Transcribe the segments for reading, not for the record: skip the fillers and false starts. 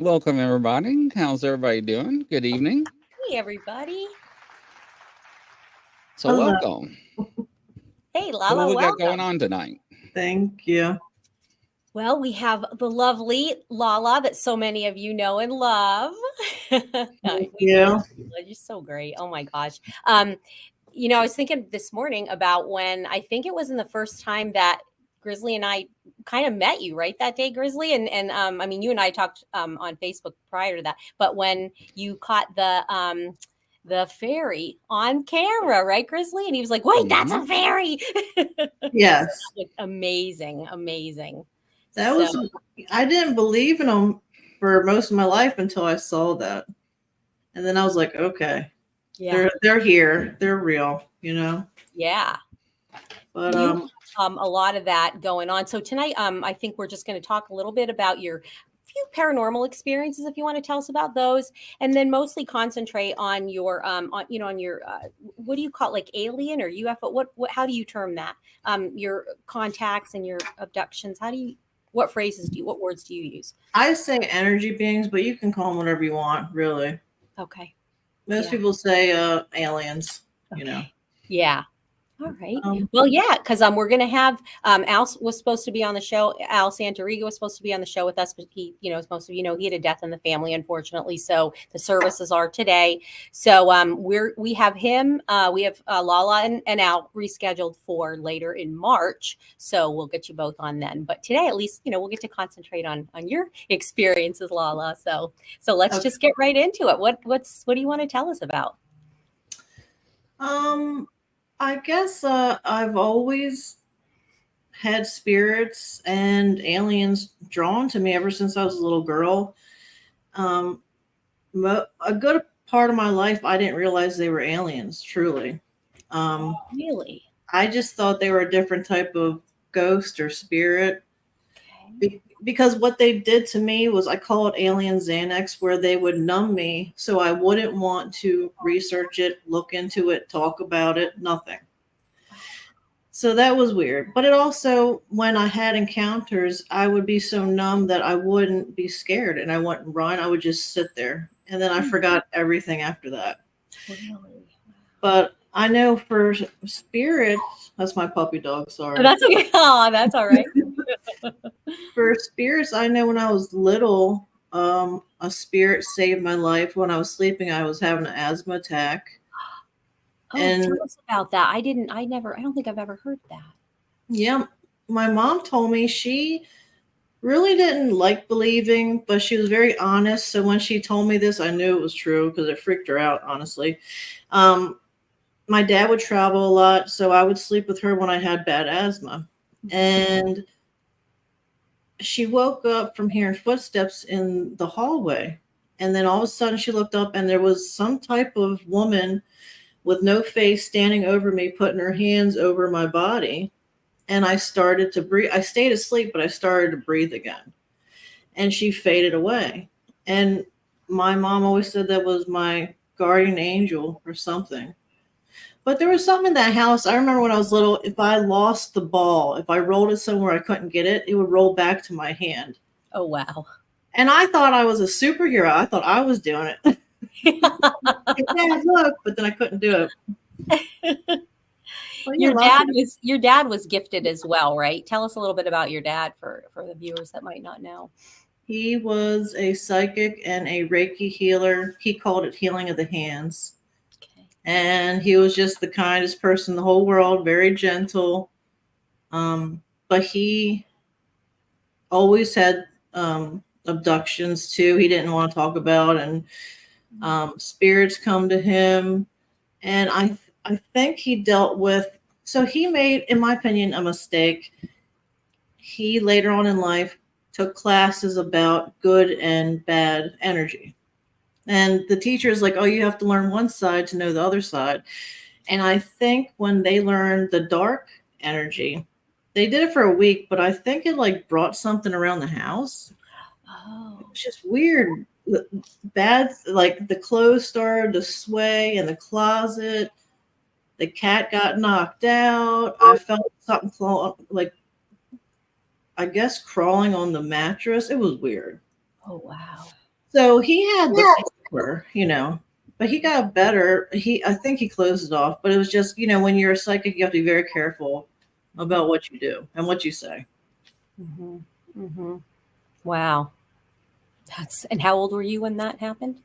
Welcome, everybody. How's everybody doing? Good evening. Hey, everybody. So, Hello. welcome. Hey, What LaLa, we got going welcome. on tonight? Thank you. Well, we have the lovely LaLa that so many of you know and love. Thank We love you. you. You're so great. Oh my gosh. I was thinking this morning about when I think it was in the first time that Grizzly and I kind of met you, right? That day, Grizzly. And I mean, you and I talked on Facebook prior to that, but when you caught the fairy on camera, right, Grizzly? And he was like, wait, that's a fairy. Yes. Like, amazing, amazing. That So was, I didn't believe in them for most of my life until I saw that. And then I was like, okay, yeah, they're here. They're real, you know? yeah. But You a lot of that going on. So tonight, I think we're just going to talk a little bit about your few paranormal experiences, if you want to tell us about those, and then mostly concentrate on your on your what do you call it, like alien or UFO? What how do you term that? Your contacts and your abductions. How do you? What phrases do you? What words do you use? I say energy beings, but you can call them whatever you want, really. Okay. Most Yeah. people say aliens, you know. Okay. Yeah. All right. Um, Well, yeah, because we're going to have Al was supposed to be on the show. Al Santoriga was supposed to be on the show with us, but he, as most of you know, he had a death in the family, unfortunately. So the services are today. So we have him. We have LaLa and Al rescheduled for later in March. So we'll get you both on then. But today, at least, we'll get to concentrate on your experiences, LaLa. So let's okay. just get right into it. What do you want to tell us about? um, I guess I've always had spirits and aliens drawn to me ever since I was a little girl. Um, a good part of my life, I didn't realize they were aliens, truly. Um, Really? I just thought they were a different type of ghost or spirit. Okay. Because what they did to me was, I call it alien Xanax, where they would numb me so I wouldn't want to research it, look into it, talk about it, nothing. So that was weird. But it also, when I had encounters, I would be so numb that I wouldn't be scared and I wouldn't run. I would just sit there. And then I forgot everything after that. Really? But I know for spirits, that's my puppy dog, Oh, sorry. that's okay. Oh, that's all right. For spirits, I know when I was little, a spirit saved my life. When I was sleeping, I was having an asthma attack. Oh, And tell us about that. I don't think I've ever heard that. yeah, my mom told me she really didn't like believing, but she was very honest. So when she told me this, I knew it was true because it freaked her out, honestly. Um, my dad would travel a lot, so I would sleep with her when I had bad asthma. And she woke up from hearing footsteps in the hallway. And then all of a sudden she looked up and there was some type of woman with no face standing over me, putting her hands over my body. And I started to breathe. I stayed asleep, but I started to breathe again. And she faded away. And my mom always said that was my guardian angel or something. But there was something in that house. I remember when I was little, if I lost the ball, if I rolled it somewhere I couldn't get it, it would roll back to my hand. Oh, wow. And I thought I was a superhero. I thought I was doing it. Dad, look, but then I couldn't do it. Well, yeah, Your dad was gifted as well, right? Tell us a little bit about your dad for the viewers that might not know. he was a psychic and a Reiki healer. He called it healing of the hands. Okay. And he was just the kindest person in the whole world, very gentle. But he always had abductions too. He didn't want to talk about, and spirits come to him. And I think he dealt with. So he made, in my opinion, a mistake. He later on in life took classes about good and bad energy. And the teacher is like, oh, you have to learn one side to know the other side. And I think when they learned the dark energy, they did it for a week, but I think it like brought something around the house. Oh. It's just weird. Bad, like the clothes started to sway in the closet. The cat got knocked out. I felt something like, I guess, crawling on the mattress. It was weird. Oh, wow. So he had the paper, but he got better. I think he closed it off, but it was just, when you're a psychic, you have to be very careful about what you do and what you say. Mm-hmm. Mm-hmm. Wow. And how old were you when that happened?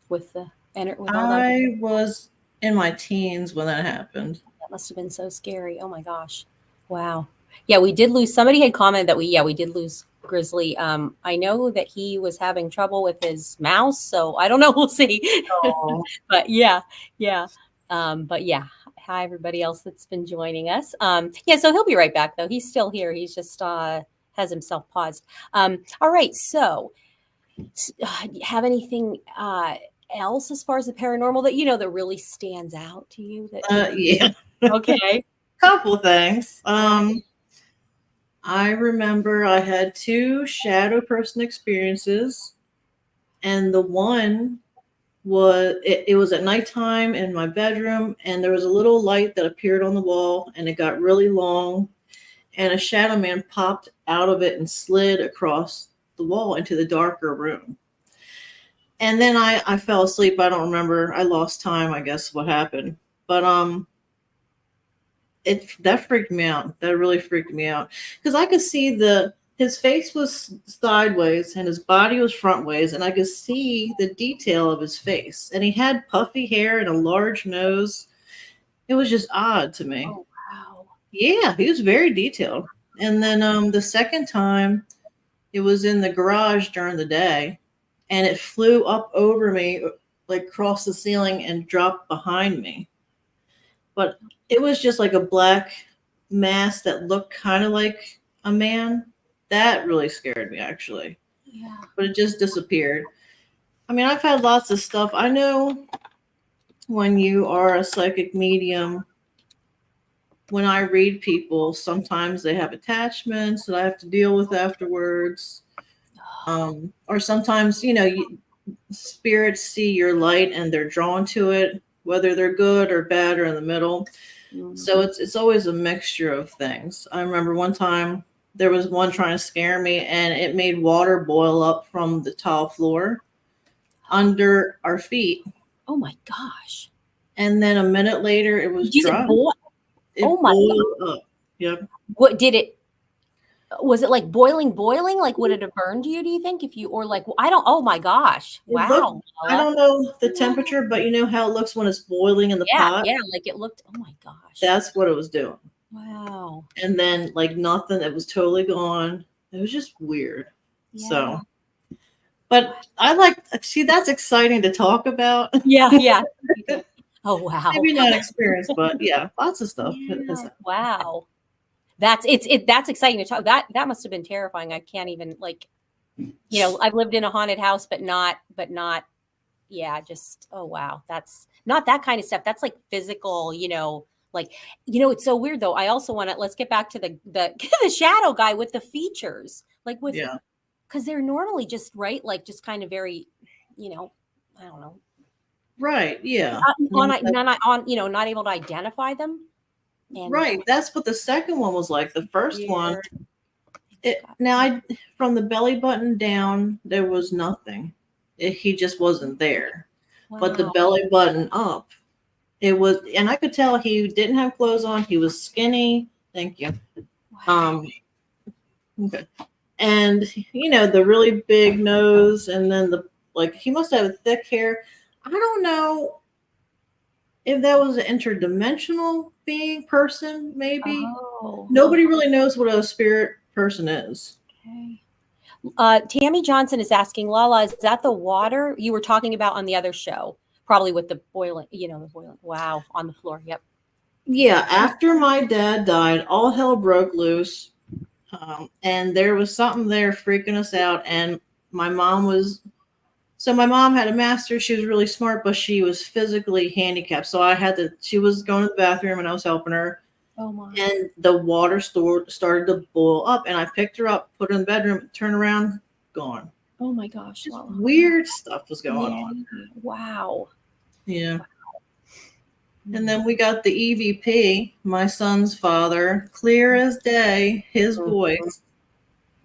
With all that? I was in my teens when that happened. That must have been so scary. Oh my gosh. Wow. Yeah, we did lose. Somebody had commented that we did lose Grizzly. I know that he was having trouble with his mouse, so I don't know. We'll see. Oh. But yeah. But yeah. Hi, everybody else that's been joining us. Yeah, so he'll be right back though. He's still here. He's just has himself paused. All right. So have anything else as far as the paranormal that that really stands out to you? Yeah. Okay. Couple things. I remember I had 2 shadow person experiences, and the one was it was at nighttime in my bedroom, and there was a little light that appeared on the wall, and it got really long, and a shadow man popped out of it and slid across the wall into the darker room. And then I fell asleep. I don't remember. I lost time, I guess, what happened. But that freaked me out. That really freaked me out. Because I could see his face was sideways and his body was front ways, and I could see the detail of his face. And he had puffy hair and a large nose. It was just odd to me. Oh, wow. Yeah, he was very detailed. And then the second time, it was in the garage during the day, and it flew up over me, like across the ceiling, and dropped behind me. But it was just like a black mass that looked kind of like a man. That really scared me, actually. Yeah. But it just disappeared. I mean, I've had lots of stuff. I know when you are a psychic medium, when I read people, sometimes they have attachments that I have to deal with afterwards. Or sometimes, spirits see your light and they're drawn to it, whether they're good or bad or in the middle. Mm-hmm. So it's always a mixture of things. I remember one time there was one trying to scare me, and it made water boil up from the tile floor under our feet. Oh my gosh. And then a minute later it was dry. It oh my boiled up. Yep. What did it? Was it like boiling? Like, would it have burned you? Do you think I don't? Oh my gosh! Wow. I don't know the temperature, but you know how it looks when it's boiling in the pot. Yeah, like it looked. Oh my gosh! That's what it was doing. Wow. And then like nothing. It was totally gone. It was just weird. Yeah. So, but see, that's exciting to talk about. Yeah. Oh wow. Maybe not experienced, but yeah, lots of stuff. Yeah. Wow. That's exciting to talk. That must have been terrifying. I can't even I've lived in a haunted house, but not just, oh wow. That's not that kind of stuff. That's like physical, it's so weird though. I also let's get back to the shadow guy with the features, because they're normally just right. Like just kind of very, I don't know. Right. Yeah. Not able to identify them. Right. That's what the second one was like. The first one, from the belly button down, there was nothing. He just wasn't there. Wow. But the belly button up, it was, and I could tell he didn't have clothes on. He was skinny. Thank you. Wow. Okay. And the really big nose, and then he must have thick hair. I don't know if that was an interdimensional being person, maybe. Oh. Nobody really knows what a spirit person is. Okay. Tammy Johnson is asking, LaLa, is that the water you were talking about on the other show? Probably with the boiling, wow, on the floor. Yep. Yeah. After my dad died, all hell broke loose. And there was something there freaking us out. And my mom had a master's. She was really smart, but she was physically handicapped. So she was going to the bathroom and I was helping her. Oh my. And the water started to boil up, and I picked her up, put her in the bedroom, turn around, gone. Oh my gosh. Weird stuff was going on. Wow. Yeah. Wow. And then we got the EVP, my son's father, clear as day, his voice.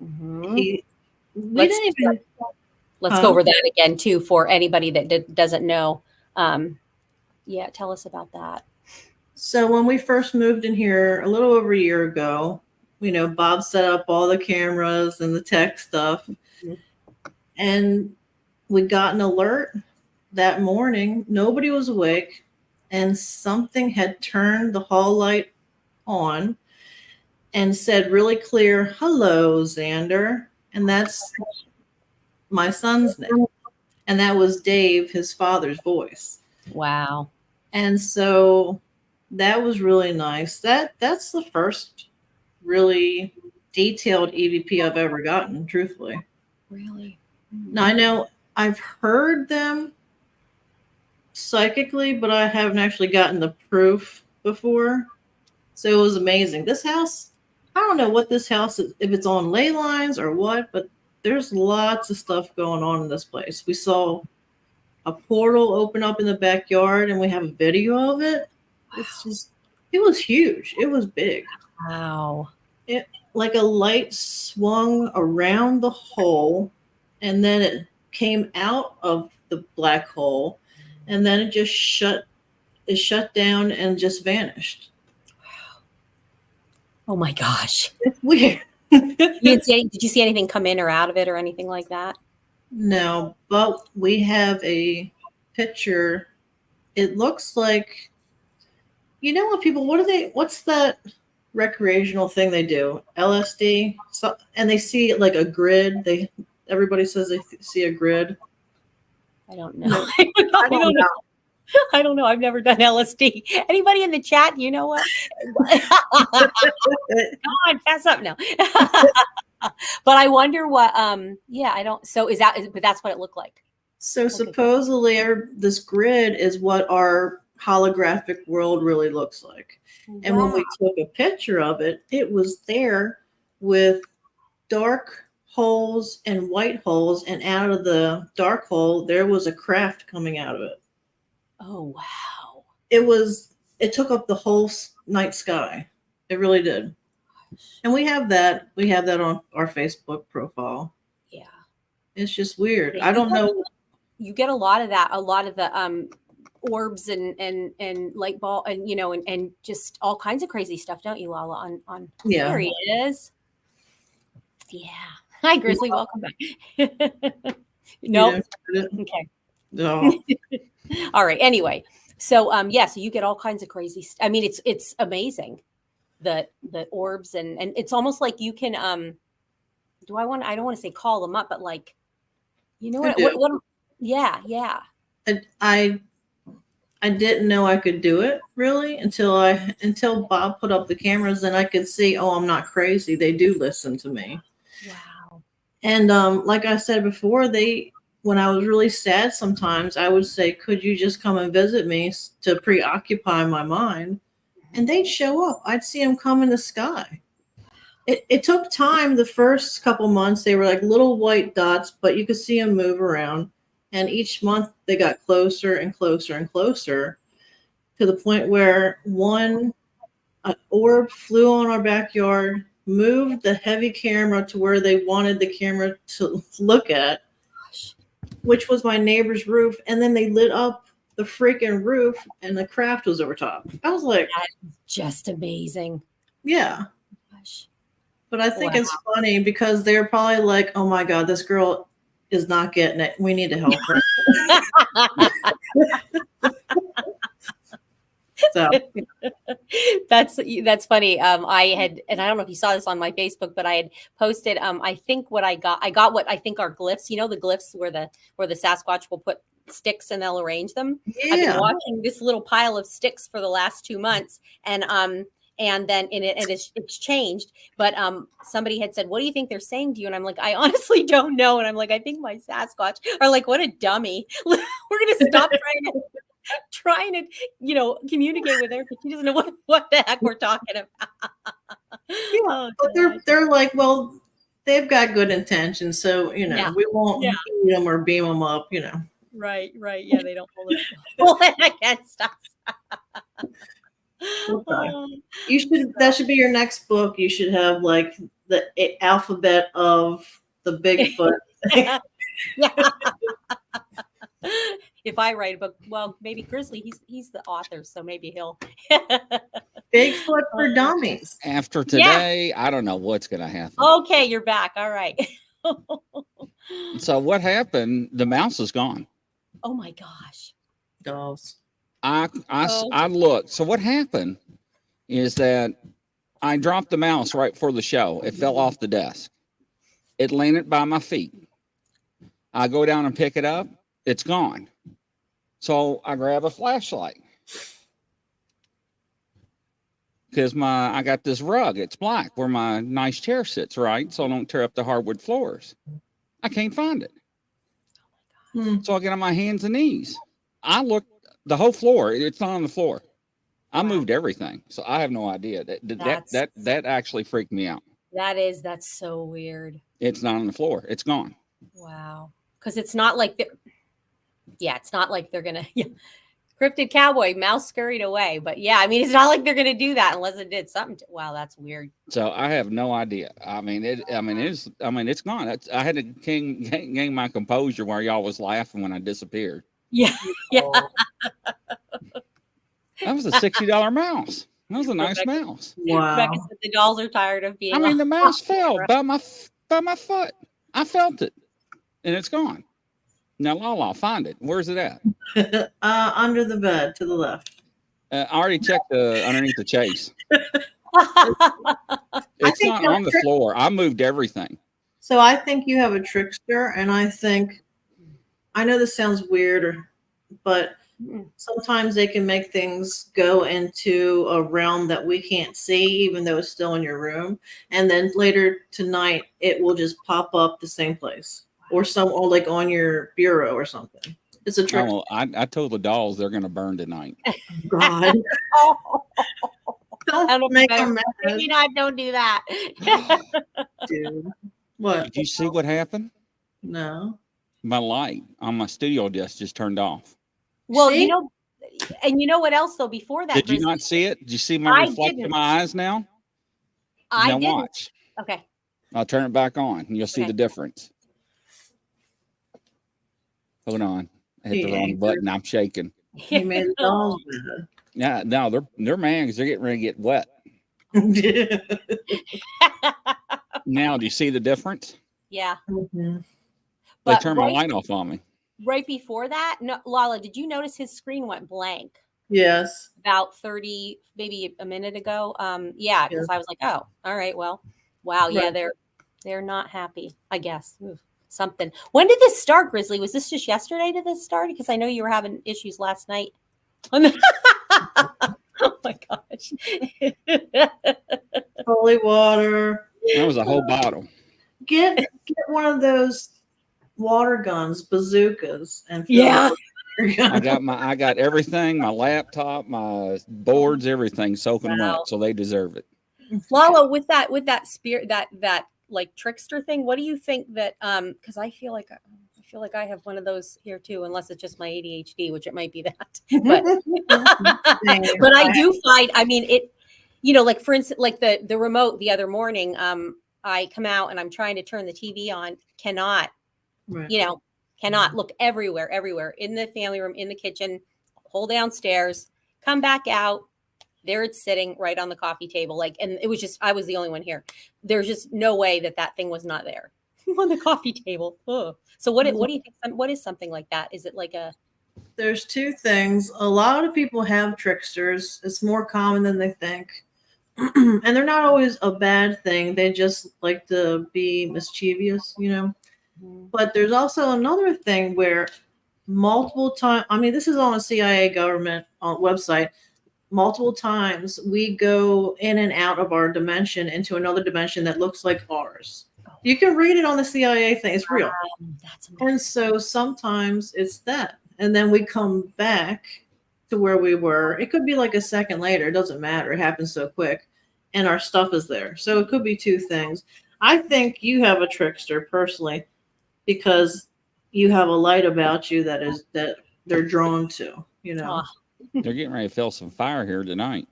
Mm-hmm. let's go over that again too for anybody that doesn't know. Yeah, tell us about that. So when we first moved in here a little over a year ago, Bob set up all the cameras and the tech stuff. Mhm. And we got an alert that morning. Nobody was awake, and something had turned the hall light on and said really clear, "Hello, Xander." And that's my son's name. And that was Dave, his father's voice. Wow. And so that was really nice. That's the first really detailed EVP I've ever gotten, truthfully. Really? Now, I know I've heard them psychically, but I haven't actually gotten the proof before. So it was amazing. This house, I don't know what this house is, if it's on ley lines or what, but there's lots of stuff going on in this place. We saw a portal open up in the backyard, and we have a video of it. It was huge. It was big. Wow. It like a light swung around the hole, and then it came out of the black hole, and then it shut down and just vanished. Oh my gosh. It's weird. Did you see anything come in or out of it or anything like that? No, but we have a picture. It looks like, what's that recreational thing they do? LSD? So, and they see like a grid. Everybody says they see a grid. I don't know. I don't know. I don't know. I've never done LSD. Anybody in the chat? You know what? Come on, pass up now. But I wonder what. Yeah, I don't. So but that's what it looked like. So supposedly, this grid is what our holographic world really looks like. Wow. And when we took a picture of it, it was there with dark holes and white holes, and out of the dark hole, there was a craft coming out of it. Oh, wow. It took up the whole night sky. It really did. And we have that on our Facebook profile. Yeah. It's just weird. I don't know. You get a lot of that, a lot of the orbs and light ball and and just all kinds of crazy stuff, don't you, LaLa? On yeah. There he is. Yeah. Hi, Grizzly. Yeah. Welcome back. Nope. Okay. No. All right. Anyway, so so you get all kinds of crazy. I mean, it's amazing, the orbs and it's almost like you can. I don't want to say call them up, but like, what? Yeah. I didn't know I could do it really until Bob put up the cameras, and I could see. Oh, I'm not crazy. They do listen to me. Wow. And like I said before, when I was really sad, sometimes I would say, "Could you just come and visit me to preoccupy my mind?" And they'd show up. I'd see them come in the sky. It took time. The first couple months, they were like little white dots, but you could see them move around. And each month, they got closer and closer and closer to the point where an orb flew on our backyard, moved the heavy camera to where they wanted the camera to look at, which was my neighbor's roof, and then they lit up the freaking roof, and the craft was over top. I was like, that's just amazing. Yeah. Gosh. But I think it's funny because they're probably like, oh my God, this girl is not getting it. We need to help her. So that's funny. I had, and I don't know if you saw this on my Facebook, but I had posted. I think what I got what I think are glyphs. You know, the glyphs where the Sasquatch will put sticks and they'll arrange them. Yeah. I've been watching this little pile of sticks for the last 2 months, and then it's changed. But somebody had said, "What do you think they're saying to you?" And I'm like, "I honestly don't know." And I'm like, "I think my Sasquatch are like, what a dummy. We're gonna stop trying to communicate with her because she doesn't know what the heck we're talking about." Yeah, but they're like, well, they've got good intentions, so we won't beat them or beam them up, Right. Yeah, they don't hold it against us. Okay. That should be your next book. You should have like the alphabet of the Bigfoot. Yeah. If I write a book, well, maybe Grizzly, he's the author, so maybe he'll. Bigfoot for dummies. After today, I don't know what's going to happen. Okay, you're back. All right. So what happened? The mouse is gone. Oh my gosh. Dolls. I looked. So what happened is that I dropped the mouse right before the show. It fell off the desk. It landed by my feet. I go down and pick it up. It's gone. So I grab a flashlight because I got this rug. It's black where my nice chair sits, right? So I don't tear up the hardwood floors. I can't find it. So I get on my hands and knees. I looked the whole floor. It's not on the floor. I moved everything, so I have no idea. That actually freaked me out. That's so weird. It's not on the floor. It's gone. Wow. Because it's not like it's not like they're gonna cryptid cowboy mouse scurried away. But yeah, I mean, it's not like they're gonna do that unless it did something. Wow, that's weird. So I have no idea. It's gone. I had to gain my composure while y'all was laughing when I disappeared. Yeah, yeah. That was a $60 mouse. That was a nice mouse. Wow. Rebecca said the dolls are tired of being. The mouse fell by my foot. I felt it, and it's gone. Now, LaLa, find it. Where's it at? Under the bed to the left. I already checked underneath the chase. It's not on the floor. I moved everything. So I think you have a trickster, and I know this sounds weird, but sometimes they can make things go into a realm that we can't see, even though it's still in your room. And then later tonight, it will just pop up the same place or like on your bureau or something. It's a trick. I told the dolls they're going to burn tonight. God. Don't make them mad. Maybe not. Don't do that. Dude. What? Did you see what happened? No. My light on my studio desk just turned off. Well, see? you know what else though? Before that, did you not see it? Did you see my reflection in my eyes now? I didn't. Watch. Okay. I'll turn it back on, and you'll see the difference. Hold on, I hit the wrong button. I'm shaking. You made the dolls mad. Yeah, no, they're mad because they're getting ready to get wet. Now, do you see the difference? Yeah. Mm-hmm. They turned my light off on me. Right before that, no, LaLa, did you notice his screen went blank? Yes. About 30, maybe a minute ago. Yeah, because I was like, oh, all right, well, wow, yeah, they're not happy, I guess. Ooh, something. When did this start, Grizzly? Was this just yesterday did this start? Because I know you were having issues last night. Oh my gosh. Holy water. That was a whole bottle. Get one of those water guns, bazookas, and I got everything, my laptop, my boards, everything soaking wet, so they deserve it. LaLa, with that spirit, that like trickster thing, what do you think that because I feel like I have one of those here too, unless it's just my ADHD, which it might be that. But I do find, I mean, it, like for instance, like the remote the other morning, I come out and I'm trying to turn the TV on, cannot look everywhere in the family room, in the kitchen, whole downstairs, come back out. There it's sitting right on the coffee table. And it was just, I was the only one here. There's just no way that thing was not there on the coffee table. Ugh. So what do you think? What is something like that? Is it like There's two things. A lot of people have tricksters. It's more common than they think. And they're not always a bad thing. They just like to be mischievous, But there's also another thing where multiple times, this is on a CIA government website. Multiple times we go in and out of our dimension into another dimension that looks like ours. You can read it on the CIA thing. It's real. That's amazing. And so sometimes it's that. And then we come back to where we were. It could be like a second later. It doesn't matter. It happens so quick. And our stuff is there. So it could be two things. I think you have a trickster personally because you have a light about you that they're drawn to, They're getting ready to feel some fire here tonight.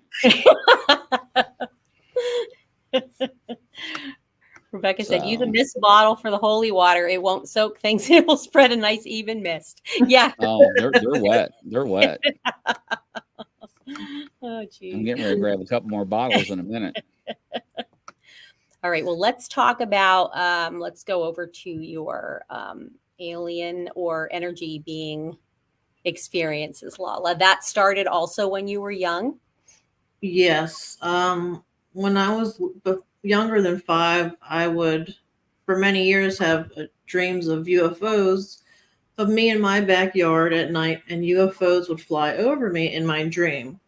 Rebecca said, use a So, mist bottle for the holy water. It won't soak things. It will spread a nice even mist. Yeah. oh, they're wet. They're wet. Oh, I'm geez. getting ready to grab a couple more bottles in a minute. All right. Well, let's talk about, let's go over to your alien or energy being experiences, LaLa. That started also when you were young. Yes. When I was younger than 5, I would, for many years, have dreams of UFOs of me in my backyard at night, and UFOs would fly over me in my dream.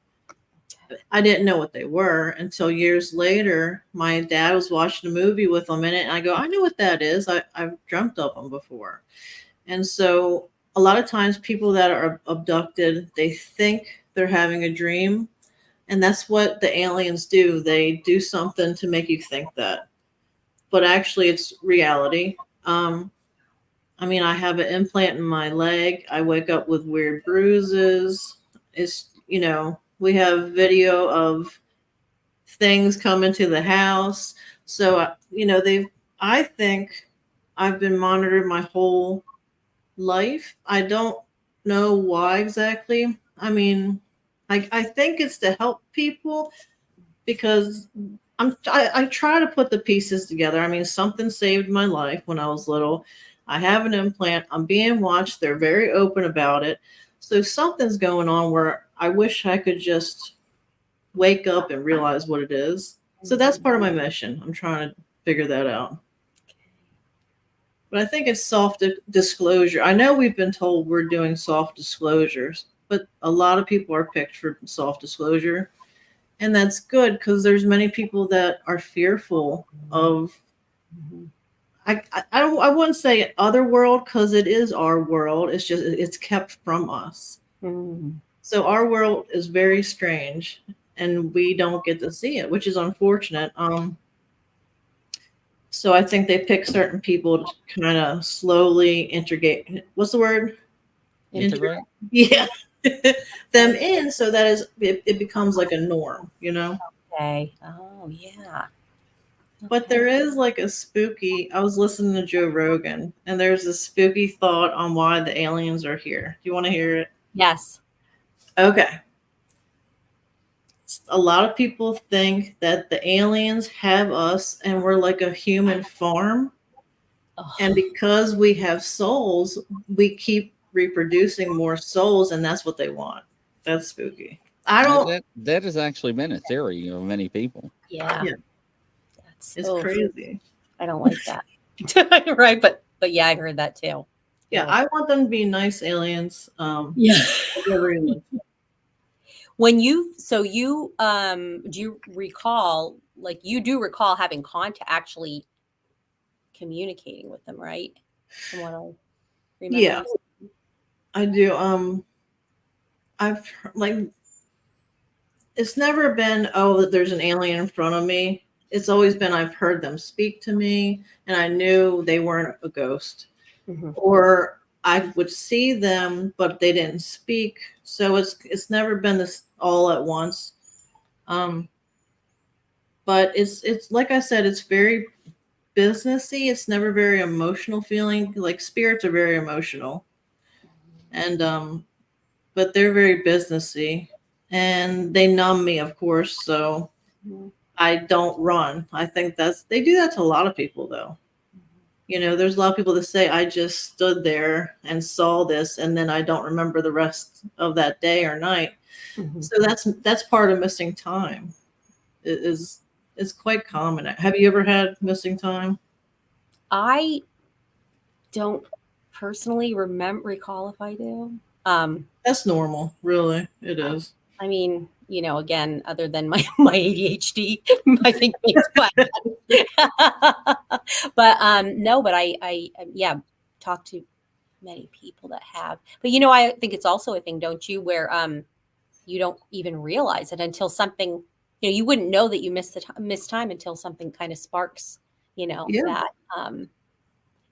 I didn't know what they were until years later. My dad was watching a movie with them in it, and I go, I know what that is. I've dreamt of them before. And so a lot of times people that are abducted, they think they're having a dream. And that's what the aliens do. They do something to make you think that. But actually, it's reality. I mean, I have an implant in my leg. I wake up with weird bruises. It's, we have video of things coming to the house. So, I think I've been monitored my whole life. I don't know why exactly. I mean, I think it's to help people because I try to put the pieces together. I mean, something saved my life when I was little. I have an implant. I'm being watched. They're very open about it. So something's going on where I wish I could just wake up and realize what it is. So that's part of my mission. I'm trying to figure that out. But I think it's soft disclosure. I know we've been told we're doing soft disclosures, but a lot of people are picked for soft disclosure. And that's good because there's many people that are fearful of, I wouldn't say other world because it is our world. It's just, it's kept from us. Mm. So our world is very strange and we don't get to see it, which is unfortunate. So I think they pick certain people to kind of slowly integrate. What's the word? Integrate. Yeah. Them in so that it becomes like a norm, Okay. Oh, yeah. But there is like a spooky. I was listening to Joe Rogan, and there's a spooky thought on why the aliens are here. Do you want to hear it? Yes. Okay. A lot of people think that the aliens have us and we're like a human farm. Oh. And because we have souls, we keep reproducing more souls, and that's what they want. That's spooky. That has actually been a theory of many people. Yeah. Yeah. That's It's crazy. I don't like that. Right. But yeah, I heard that too. Yeah, I want them to be nice aliens. Yeah. When do you recall, like you do recall having contact, actually communicating with them, right? From what I remember. Yeah, I do. I've like, it's never been, oh, that there's an alien in front of me. It's always been, I've heard them speak to me and I knew they weren't a ghost. Mm-hmm. Or I would see them, but they didn't speak. So it's never been this all at once. But it's like I said, it's very businessy. It's never very emotional feeling. Like spirits are very emotional, and but they're very businessy, and they numb me, of course. So I don't run. I think they do that to a lot of people, though. There's a lot of people that say, I just stood there and saw this, and then I don't remember the rest of that day or night. Mm-hmm. So that's part of missing time. It's quite common. Have you ever had missing time? I don't personally recall if I do. That's normal, really. It is. I mean, again, other than my ADHD, I think it's fine. But no, but I talked to many people that have. But I think it's also a thing, don't you, where you don't even realize it until something, you wouldn't know that you missed time until something kind of sparks, that.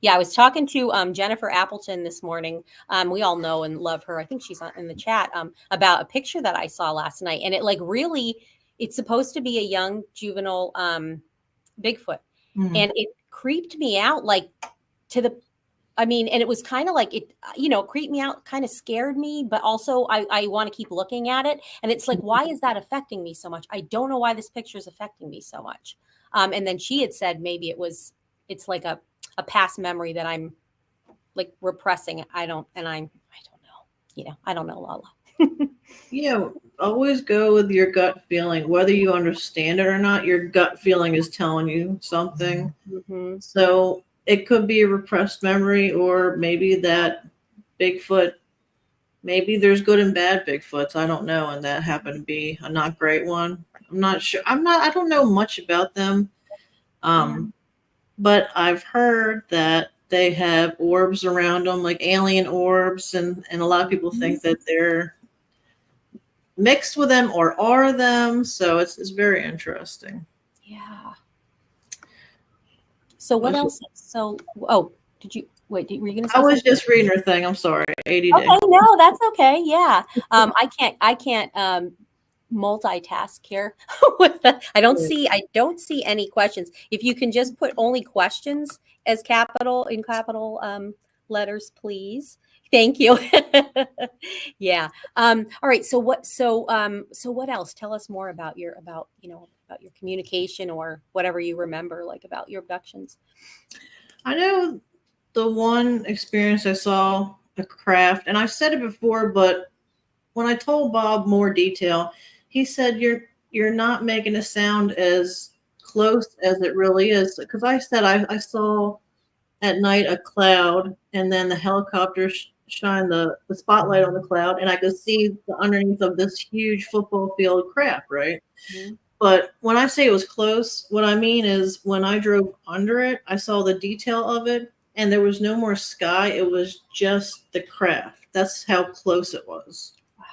Yeah, I was talking to Jennifer Appleton this morning. We all know and love her. I think she's in the chat about a picture that I saw last night. And it it's supposed to be a young juvenile Bigfoot. Mm. And it creeped me out, like to the, I mean, and it was kind of like it, creeped me out, kind of scared me, but also I want to keep looking at it. And it's like, why is that affecting me so much? I don't know why this picture is affecting me so much. And then she had said maybe it's like a past memory that I'm like repressing. I don't know. I don't know, LaLa. Always go with your gut feeling, whether you understand it or not. Your gut feeling is telling you something. Mm-hmm. So it could be a repressed memory, or maybe that Bigfoot, maybe there's good and bad Bigfoots. I don't know. And that happened to be a not great one. I'm not sure. I don't know much about them. But I've heard that they have orbs around them, like alien orbs. And a lot of people think that they're mixed with them or are them. So it's very interesting. Yeah. So what else? So, did you wait? Were you going to say I was something? just reading her thing. I'm sorry. ADD. Okay, no, that's okay. Yeah. I can't multitask here. I don't see any questions. If you can just put only questions as capital letters, please. Thank you. Yeah. All right. So what else? Tell us more about your communication or whatever you remember, like about your abductions. I know the one experience I saw a craft, and I've said it before, but when I told Bob more detail, he said you're not making it sound as close as it really is. Because I said I saw at night a cloud, and then the helicopter shine the spotlight on the cloud, and I could see the underneath of this huge football field craft, right? Mm-hmm. But when I say it was close, what I mean is when I drove under it, I saw the detail of it, and there was no more sky. It was just the craft. That's how close it was. Wow.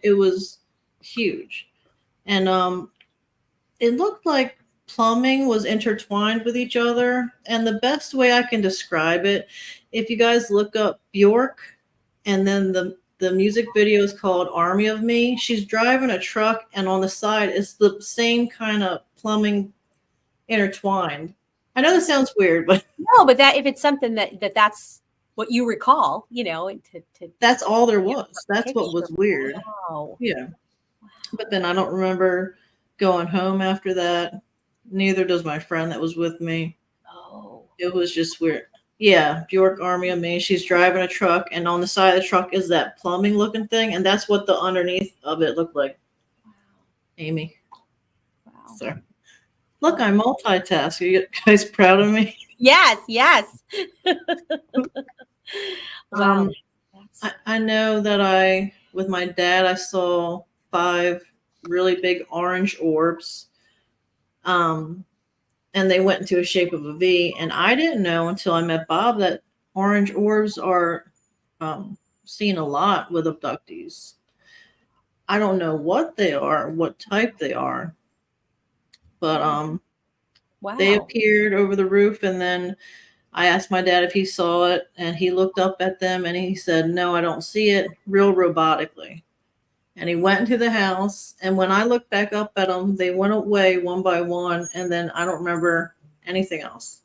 It was huge. And it looked like plumbing was intertwined with each other. And the best way I can describe it, if you guys look up Bjork, and then the music video is called Army of Me, she's driving a truck, and on the side is the same kind of plumbing intertwined. I know this sounds weird, but no, but that if it's something that's what you recall, that's all there was. That's what was weird. Wow. Yeah. Wow. But then I don't remember going home after that. Neither does my friend that was with me. Oh. It was just weird. Yeah, Bjork, Army of Me. She's driving a truck, and on the side of the truck is that plumbing looking thing, and that's what the underneath of it looked like. Wow. Amy. Wow. So, look, I multitask. Are you guys proud of me? Yes. Wow. I know that with my dad, I saw 5 really big orange orbs. And they went into a shape of a V. And I didn't know until I met Bob that orange orbs are seen a lot with abductees. I don't know what they are, what type they are, but wow. They appeared over the roof, and then I asked my dad if he saw it, and he looked up at them and he said, "No, I don't see it," real robotically. And he went into the house, and when I looked back up at them, they went away one by one, and then I don't remember anything else.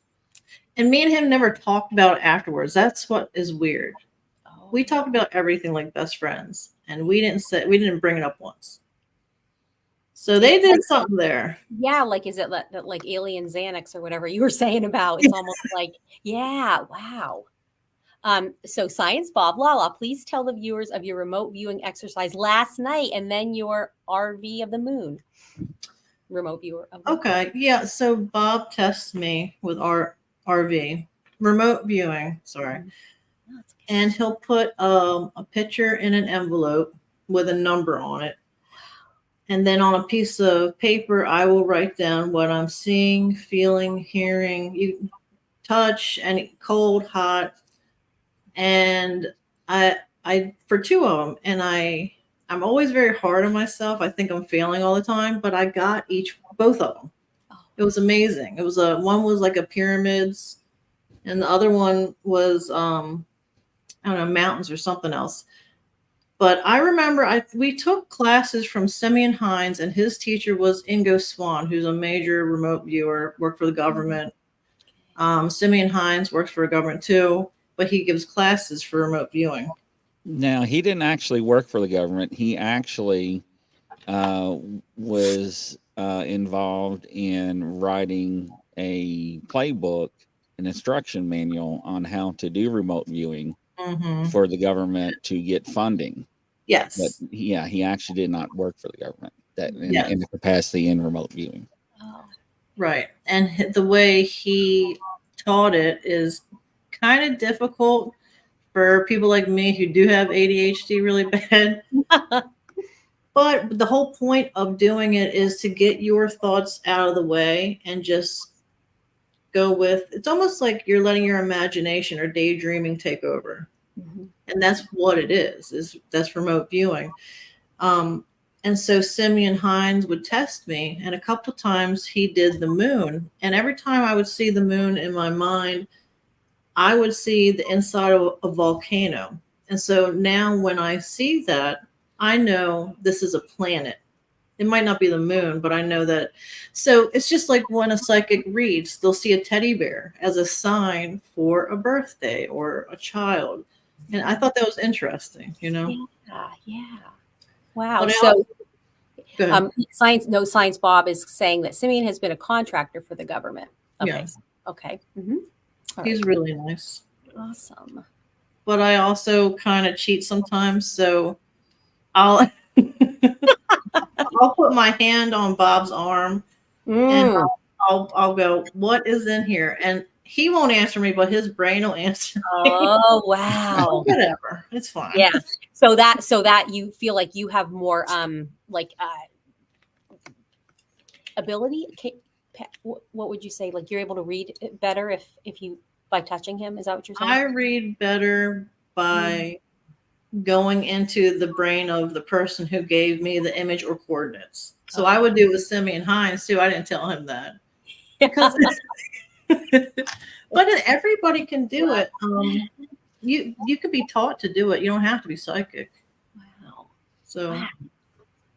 And me and him never talked about it afterwards. That's what is weird. Oh. We talked about everything like best friends, and we didn't bring it up once. So they did something there. Yeah, like is it like alien Xanax or whatever you were saying about? It's almost like, yeah, wow. So Science Bob, LaLa, please tell the viewers of your remote viewing exercise last night and then your RV of the moon. Remote viewer. Okay, yeah. So Bob tests me with our RV remote viewing. Sorry, and he'll put a picture in an envelope with a number on it, and then on a piece of paper, I will write down what I'm seeing, feeling, hearing, you touch, and cold, hot. And I for 2 of them, and I'm always very hard on myself. I think I'm failing all the time, but I got both of them. Oh. It was amazing. It was one was like a pyramids, and the other one was I don't know, mountains or something else. But I remember we took classes from Simeon Hines, and his teacher was Ingo Swan, who's a major remote viewer, worked for the government. Simeon Hines works for a government too, but he gives classes for remote viewing. Now, he didn't actually work for the government. He actually was involved in writing a playbook, an instruction manual on how to do remote viewing for the government to get funding. Yes. But yeah, he actually did not work for the government Yes. in the capacity in remote viewing. Oh. Right. And the way he taught it is kind of difficult for people like me who do have ADHD really bad. But the whole point of doing it is to get your thoughts out of the way and just go with, it's almost like you're letting your imagination or daydreaming take over. And that's what it is that's remote viewing. And so Simeon Hines would test me, and a couple of times he did the moon. And every time I would see the moon in my mind, I would see the inside of a volcano. And so now when I see that, I know this is a planet. It might not be the moon, but I know that. So it's just like when a psychic reads, they'll see a teddy bear as a sign for a birthday or a child. And I thought that was interesting, you know? Yeah. Wow. But So Science Bob is saying that Simeon has been a contractor for the government. Okay. Yeah. Okay. He's really nice. Awesome. But I also kind of cheat sometimes, so I'll I'll put my hand on Bob's arm and I'll go, what is in here? And he won't answer me, but his brain will answer me. Oh wow. Whatever. It's fine. Yeah. So that you feel like you have more ability. What would you say? Like you're able to read it better if you by touching him? Is that what you're saying? I read better by going into the brain of the person who gave me the image or coordinates. So I would do with Simeon Hines too. I didn't tell him that. But everybody can do it. You could be taught to do it. You don't have to be psychic. Wow. So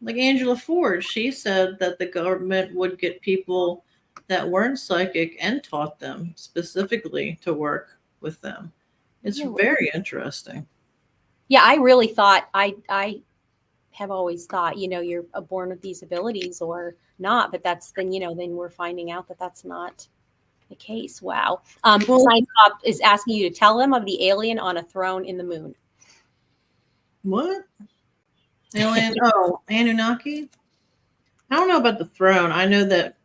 like Angela Ford, she said that the government would get people that weren't psychic and taught them specifically to work with them. It's very interesting. Yeah, I really thought I have always thought, you're born with these abilities or not, but then we're finding out that that's not the case. Wow. Science Pop is asking you to tell him of the alien on a throne in the moon. What? Alien? Oh, Anunnaki? I don't know about the throne. I know that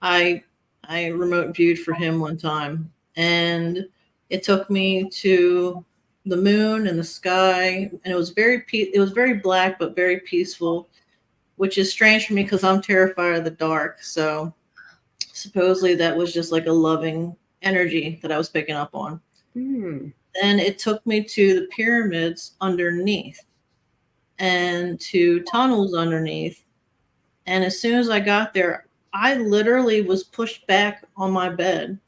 I remote viewed for him one time, and it took me to the moon and the sky, and it was very black but very peaceful, which is strange for me because I'm terrified of the dark. So supposedly that was just like a loving energy that I was picking up on. Then it took me to the pyramids underneath and to tunnels underneath. And as soon as I got there, I literally was pushed back on my bed,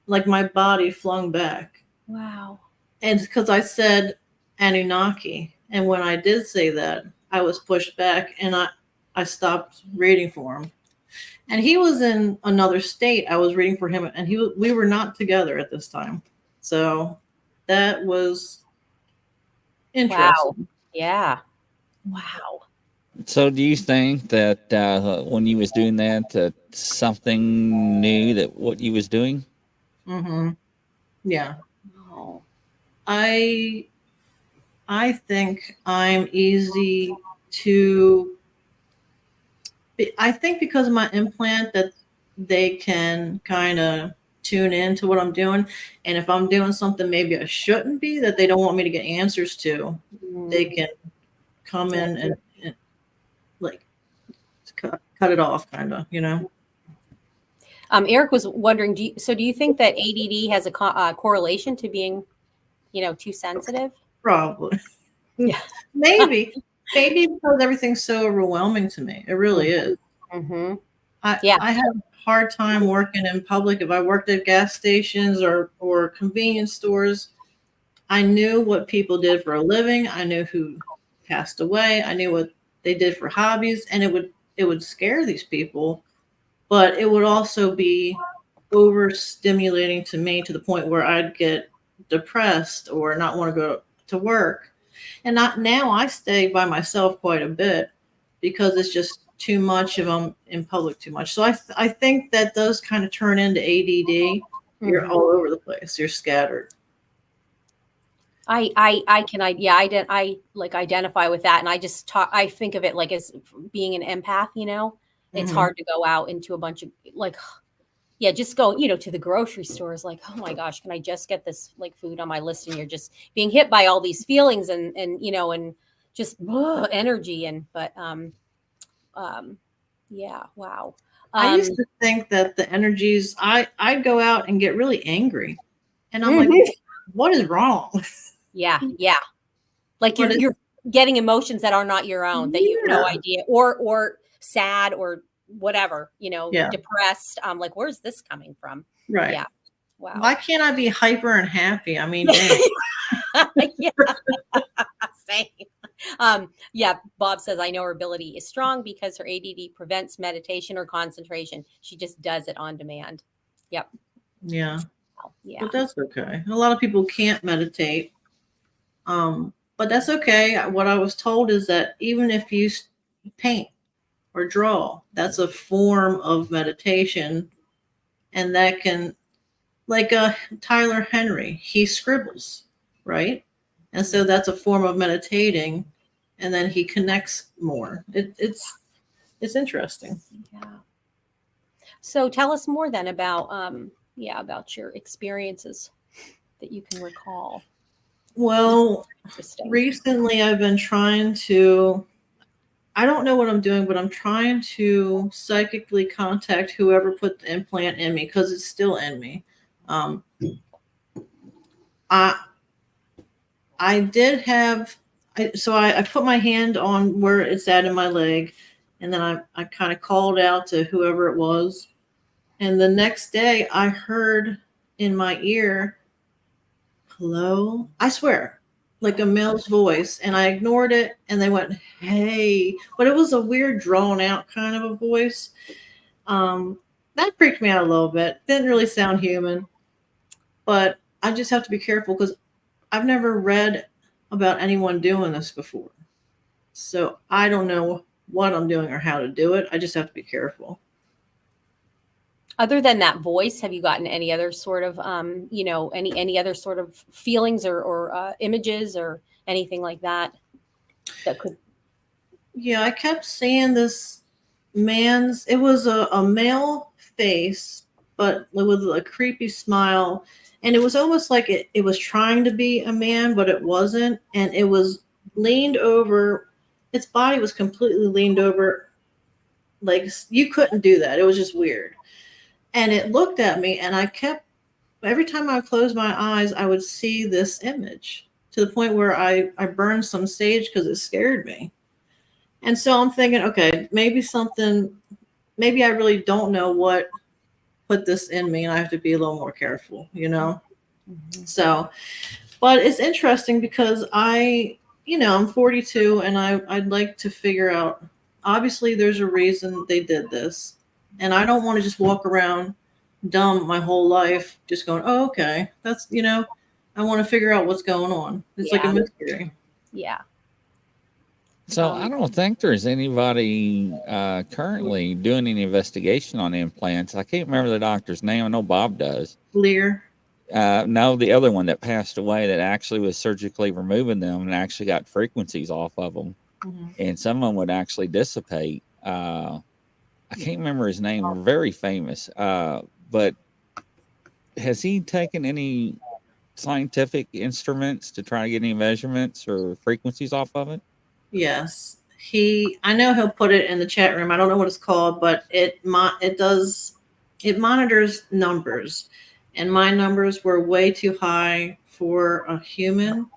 like my body flung back. Wow. And because I said Anunnaki. And when I did say that, I was pushed back and I stopped reading for him. And he was in another state. I was reading for him, and we were not together at this time. So that was interesting. Wow. Yeah. Wow. So do you think that when you was doing that, something knew that what you was doing? Yeah. Oh. I think I'm easy to. I think because of my implant that they can kind of tune into what I'm doing, and if I'm doing something maybe I shouldn't be, that they don't want me to get answers to, they can come in and like cut it off, kind of, Eric was wondering, do you think that ADD has a correlation to being, too sensitive? Probably. Yeah. Maybe because everything's so overwhelming to me. It really is. I have a hard time working in public. If I worked at gas stations or convenience stores, I knew what people did for a living. I knew who passed away. I knew what they did for hobbies, and it would scare these people, but it would also be overstimulating to me to the point where I'd get depressed or not want to go to work. And not now, I stay by myself quite a bit because it's just too much if I'm in public too much. So I think that does kind of turn into ADD. You're all over the place. You're scattered. I like identify with that, and I think of it like as being an empath. It's hard to go out into a bunch of just go to the grocery stores, like, oh my gosh, can I just get this like food on my list, and you're just being hit by all these feelings and just energy wow. I used to think that the energies I go out and get really angry, and I'm like, what is wrong? Yeah. Like you're getting emotions that are not your own, that you have no idea, or sad or whatever, depressed. Like, where's this coming from? Right. Yeah. Wow. Why can't I be hyper and happy? I mean, yeah. Same. Bob says, I know her ability is strong because her ADD prevents meditation or concentration. She just does it on demand. Yep. Yeah. Yeah. But that's okay. A lot of people can't meditate. But that's okay. What I was told is that even if you paint or draw, that's a form of meditation. And that can, like Tyler Henry, he scribbles, right? And so that's a form of meditating, and then he connects more. It's interesting. Yeah. So tell us more then about about your experiences that you can recall. Well, recently I've been trying to, I don't know what I'm doing, but I'm trying to psychically contact whoever put the implant in me, because it's still in me. I did have, I put my hand on where it's at in my leg, and then I kind of called out to whoever it was. And the next day I heard in my ear, hello, I swear, like a male's voice. And I ignored it, and they went, hey, but it was a weird drawn out kind of a voice. That freaked me out a little bit. Didn't really sound human, but I just have to be careful because I've never read about anyone doing this before. So I don't know what I'm doing or how to do it. I just have to be careful. Other than that voice, have you gotten any other sort of, any other sort of feelings or images or anything like that could? Yeah, I kept seeing this it was a male face, but with a creepy smile. And it was almost like it was trying to be a man, but it wasn't. And it was leaned over. Its body was completely leaned over. Like, you couldn't do that. It was just weird. And it looked at me, and every time I closed my eyes, I would see this image, to the point where I burned some sage because it scared me. And so I'm thinking, okay, maybe I really don't know what put this in me, and I have to be a little more careful, Mm-hmm. So, but it's interesting because I'm 42, and I'd like to figure out, obviously there's a reason they did this. And I don't want to just walk around dumb my whole life, just going, oh, okay, that's, I want to figure out what's going on. It's like a mystery. Yeah. So I don't think there's anybody currently doing any investigation on implants. I can't remember the doctor's name. I know Bob does. Lear. No, the other one that passed away that actually was surgically removing them and actually got frequencies off of them. Mm-hmm. And some of them would actually dissipate. I can't remember his name. They're very famous. But has he taken any scientific instruments to try to get any measurements or frequencies off of it? Yes. I know he'll put it in the chat room. I don't know what it's called, but it monitors numbers. And my numbers were way too high for a human.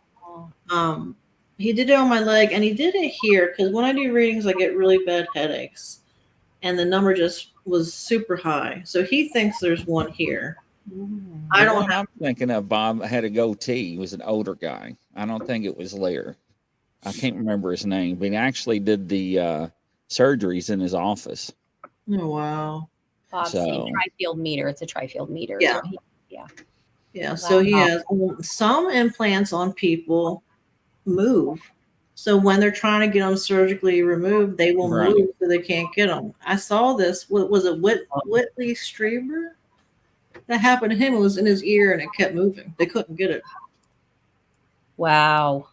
He did it on my leg, and he did it here, because when I do readings, I get really bad headaches. And the number just was super high. So he thinks there's one here. I'm thinking of Bob had a goatee. He was an older guy. I don't think it was Lear. I can't remember his name, but he actually did the surgeries in his office. Oh, wow. Bob's So- saying tri-field meter. It's a tri-field meter. is Yeah. what he- Yeah, so he has some implants on people move. So when they're trying to get them surgically removed, they will Right. move so they can't get them. I saw this. What was it? Whitley Strieber? That happened to him. It was in his ear and it kept moving. They couldn't get it. Wow.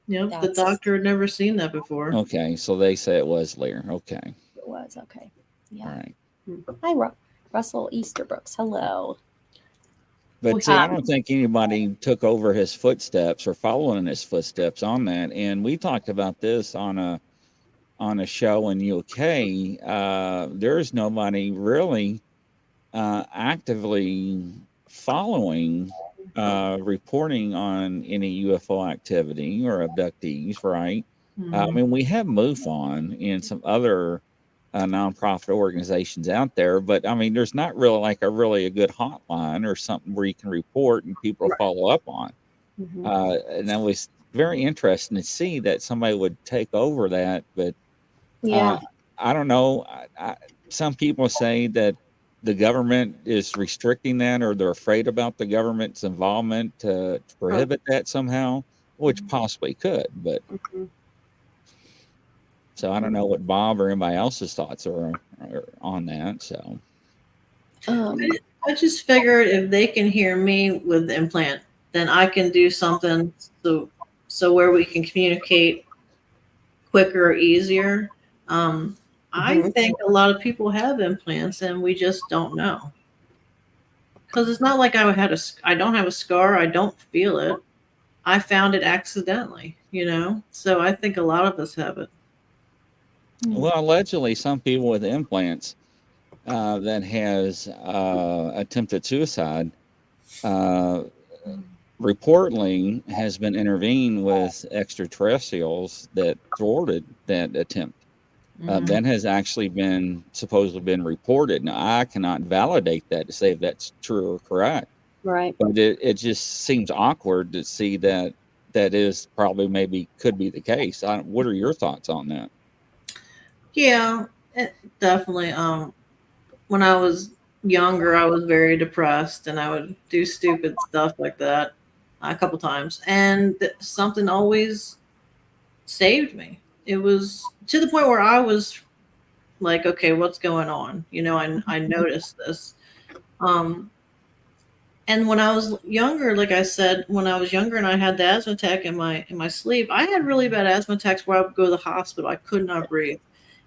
You know, the That's- doctor had never seen that before. Okay, so they say it was Lear. Okay, It was okay. Yeah. all right. Hi, Russell Easterbrooks. Hello. But see, I don't think anybody took over his footsteps or following in his footsteps on that. And we talked about this on a show in UK. There's nobody really actively following reporting on any UFO activity or abductees, right? I mean, we have MUFON and some other nonprofit organizations out there, but I mean, there's not really like a good hotline or something where you can report and people Right. follow up on. And that was very interesting to see that somebody would take over that. But Yeah. I don't know. Some people say that the government is restricting that, or they're afraid about the government's involvement to prohibit that somehow, which possibly could. But so I don't know what Bob or anybody else's thoughts are on that. So I just figured if they can hear me with the implant, then I can do something so where we can communicate quicker, easier. I think a lot of people have implants and we just don't know. Because it's not like I don't have a scar. I don't feel it. I found it accidentally, you know? So I think a lot of us have it. well, allegedly, some people with implants that has attempted suicide reportedly has been intervened with extraterrestrials that thwarted that attempt. That has actually supposedly been reported. Now, I cannot validate that to say if that's true or correct. Right. But it just seems awkward to see that is probably could be the case. What are your thoughts on that? Yeah, definitely. When I was younger, I was very depressed and I would do stupid stuff like that a couple times. And something always saved me. It was to the point where I was like, okay, what's going on? You know, I noticed this. And when I was younger, like I said, when I was younger and I had the asthma attack in my sleep, I had really bad asthma attacks where I would go to the hospital. I could not breathe.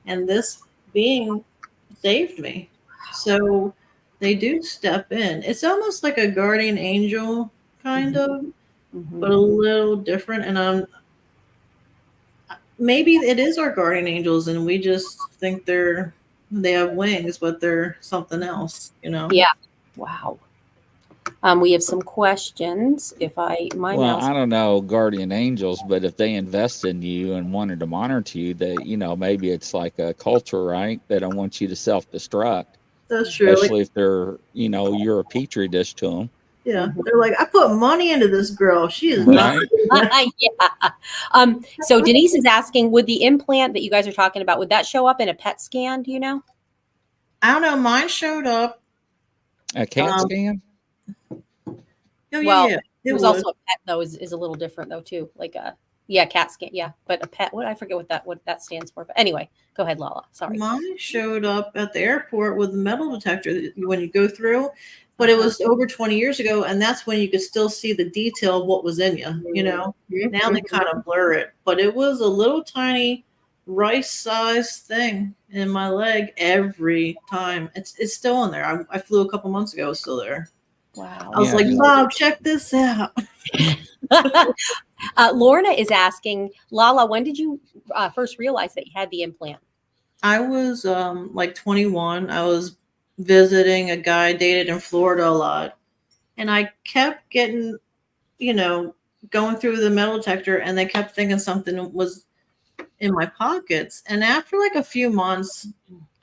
And this being saved me. So they do step in. It's almost like a guardian angel, kind of, but a little different. And maybe it is our guardian angels, and we just think they have wings, but they're something else, you know? Yeah. Wow. We have some questions. I don't know guardian angels, but if they invest in you and wanted to monitor you, maybe it's like a culture, right? They don't want you to self-destruct. That's true. Especially if they're, you're a petri dish to them. Yeah, they're like, I put money into this girl. She is right. Yeah. So Denise is asking, would the implant that you guys are talking about, would that show up in a PET scan? Do you know? I don't know. Mine showed up. A CAT scan? Yeah. It was also a PET though. Is a little different though too. Like CAT scan. Yeah, but a PET. I forget what that stands for. But anyway, go ahead, LaLa. Sorry. Mine showed up at the airport with a metal detector when you go through, but it was over 20 years ago, and that's when you could still see the detail of what was in you. You know, now they kind of blur it, but it was a little tiny rice-sized thing in my leg every time. It's still in there. I flew a couple months ago. It's still there. Wow. I was like, Bob, check this out. Lorna is asking, LaLa, when did you first realize that you had the implant? I was like 21. I was visiting a guy I dated in Florida a lot. And I kept getting, going through the metal detector, and they kept thinking something was in my pockets. And after like a few months,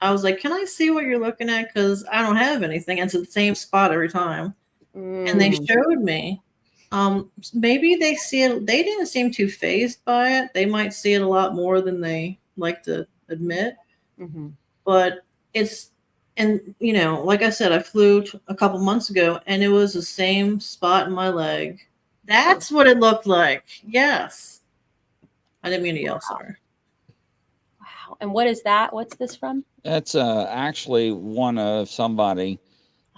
I was like, can I see what you're looking at? Because I don't have anything. And it's the same spot every time. And they showed me. Maybe they see it. They didn't seem too fazed by it. They might see it a lot more than they like to admit. But it's And, you know, like I said, I flew a couple months ago and it was the same spot in my leg. That's what it looked like. Yes. I didn't mean to yell, sorry. Wow. And what is that? What's this from? That's actually one of somebody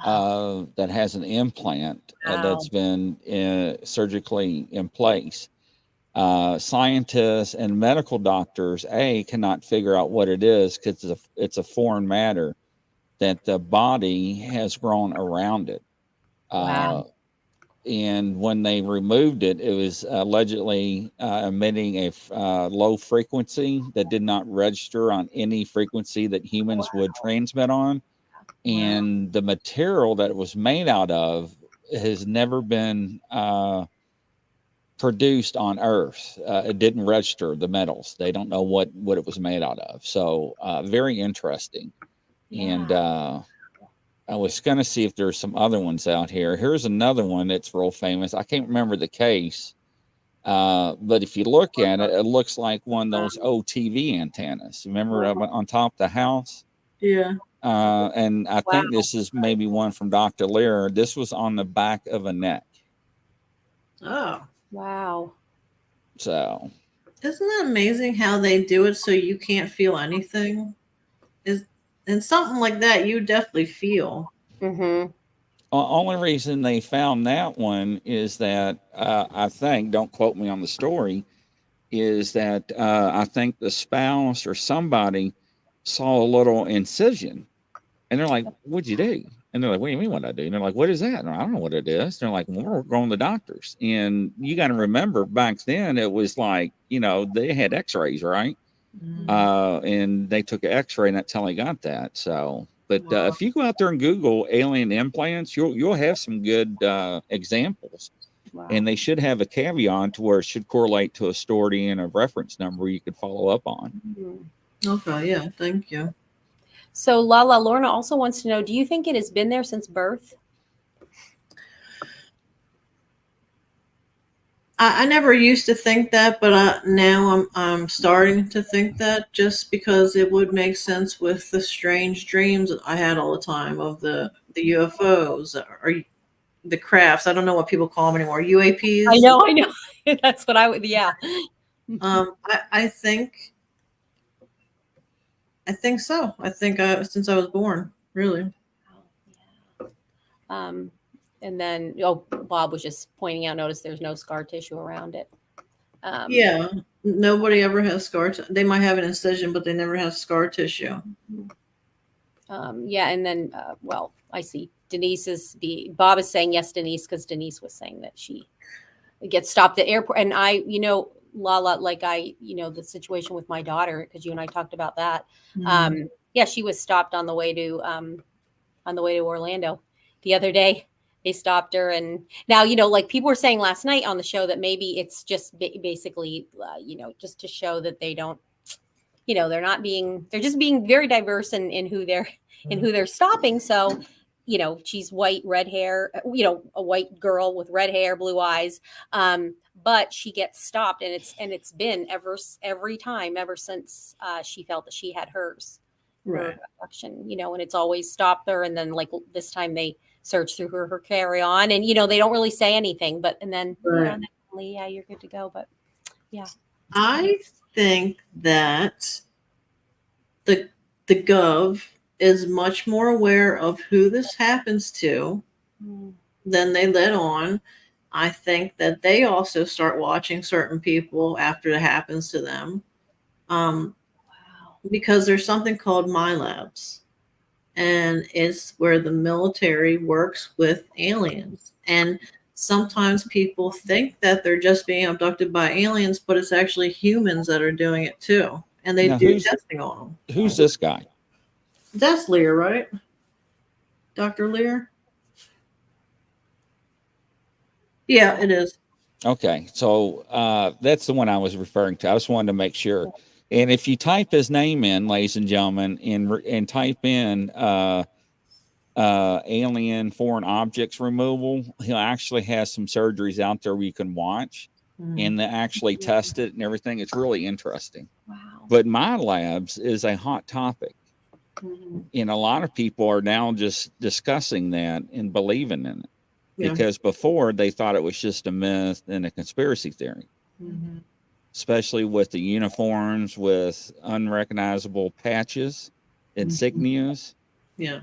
that has an implant that's been surgically in place. Scientists and medical doctors cannot figure out what it is because it's a foreign matter that the body has grown around it. Wow. And when they removed it, it was allegedly emitting a low frequency that did not register on any frequency that humans would transmit on. And the material that it was made out of has never been produced on Earth. It didn't register the metals. They don't know what it was made out of. So very interesting. And I was going to see if there's some other ones out here. Here's another one that's real famous. I can't remember the case, but if you look at it, it looks like one of those old TV antennas. Remember on top of the house? Yeah. And I think this is maybe one from Dr. Lear. This was on the back of a neck. Oh. Wow. So. Isn't that amazing how they do it so you can't feel anything? And something like that, you definitely feel. Mm-hmm. Only reason they found that one is that I think, don't quote me on the story, is that I think the spouse or somebody saw a little incision, and they're like, "What'd you do?" And they're like, "What do you mean what I do?" And they're like, "What is that?" And I don't know what it is. And they're like, "Well, we're going to the doctors." And you got to remember, back then it was like, you know, they had X-rays, right? And they took an X-ray, and that's how they got that. So, but if you go out there and Google alien implants, you'll have some good examples, and they should have a caveat to where it should correlate to a story and a reference number you could follow up on. Okay, yeah, thank you. So LaLa, Lorna also wants to know: do you think it has been there since birth? I never used to think that, but now I'm starting to think that, just because it would make sense with the strange dreams that I had all the time of the UFOs or the crafts. I don't know what people call them anymore. UAPs. I know. That's what I would. Yeah. I think so. I think since I was born, really. And then, Bob was just pointing out, notice there's no scar tissue around it. Yeah, nobody ever has scar. They might have an incision, but they never have scar tissue. Yeah, and then, I see Bob is saying yes, Denise, because Denise was saying that she gets stopped at the airport. And LaLa, the situation with my daughter, because you and I talked about that. Yeah, she was stopped on the way to Orlando the other day. They stopped her, and now, like people were saying last night on the show, that maybe it's just basically, just to show that they don't, they're just being very diverse in who they're stopping. So, she's white, red hair, a white girl with red hair, blue eyes. But she gets stopped, and it's been every time ever since she felt that she had hers. Right. Abduction, and it's always stopped her. And then, like this time, they search through her carry-on, and they don't really say anything. But then, yeah, you're good to go. But yeah, I think that the Gov is much more aware of who this happens to than they let on. I think that they also start watching certain people after it happens to them. Because there's something called My Labs, and it's where the military works with aliens. And sometimes people think that they're just being abducted by aliens, but it's actually humans that are doing it too. And they do testing on them. Who's this guy? That's Lear, right? Dr. Lear? Yeah, it is. Okay, so that's the one I was referring to. I just wanted to make sure. And if you type his name in, ladies and gentlemen, and type in alien foreign objects removal, he actually has some surgeries out there where you can watch and they actually test it and everything. It's really interesting. Wow. But My Labs is a hot topic. And a lot of people are now just discussing that and believing in it. Yeah. Because before they thought it was just a myth and a conspiracy theory, especially with the uniforms with unrecognizable patches, insignias. Yeah.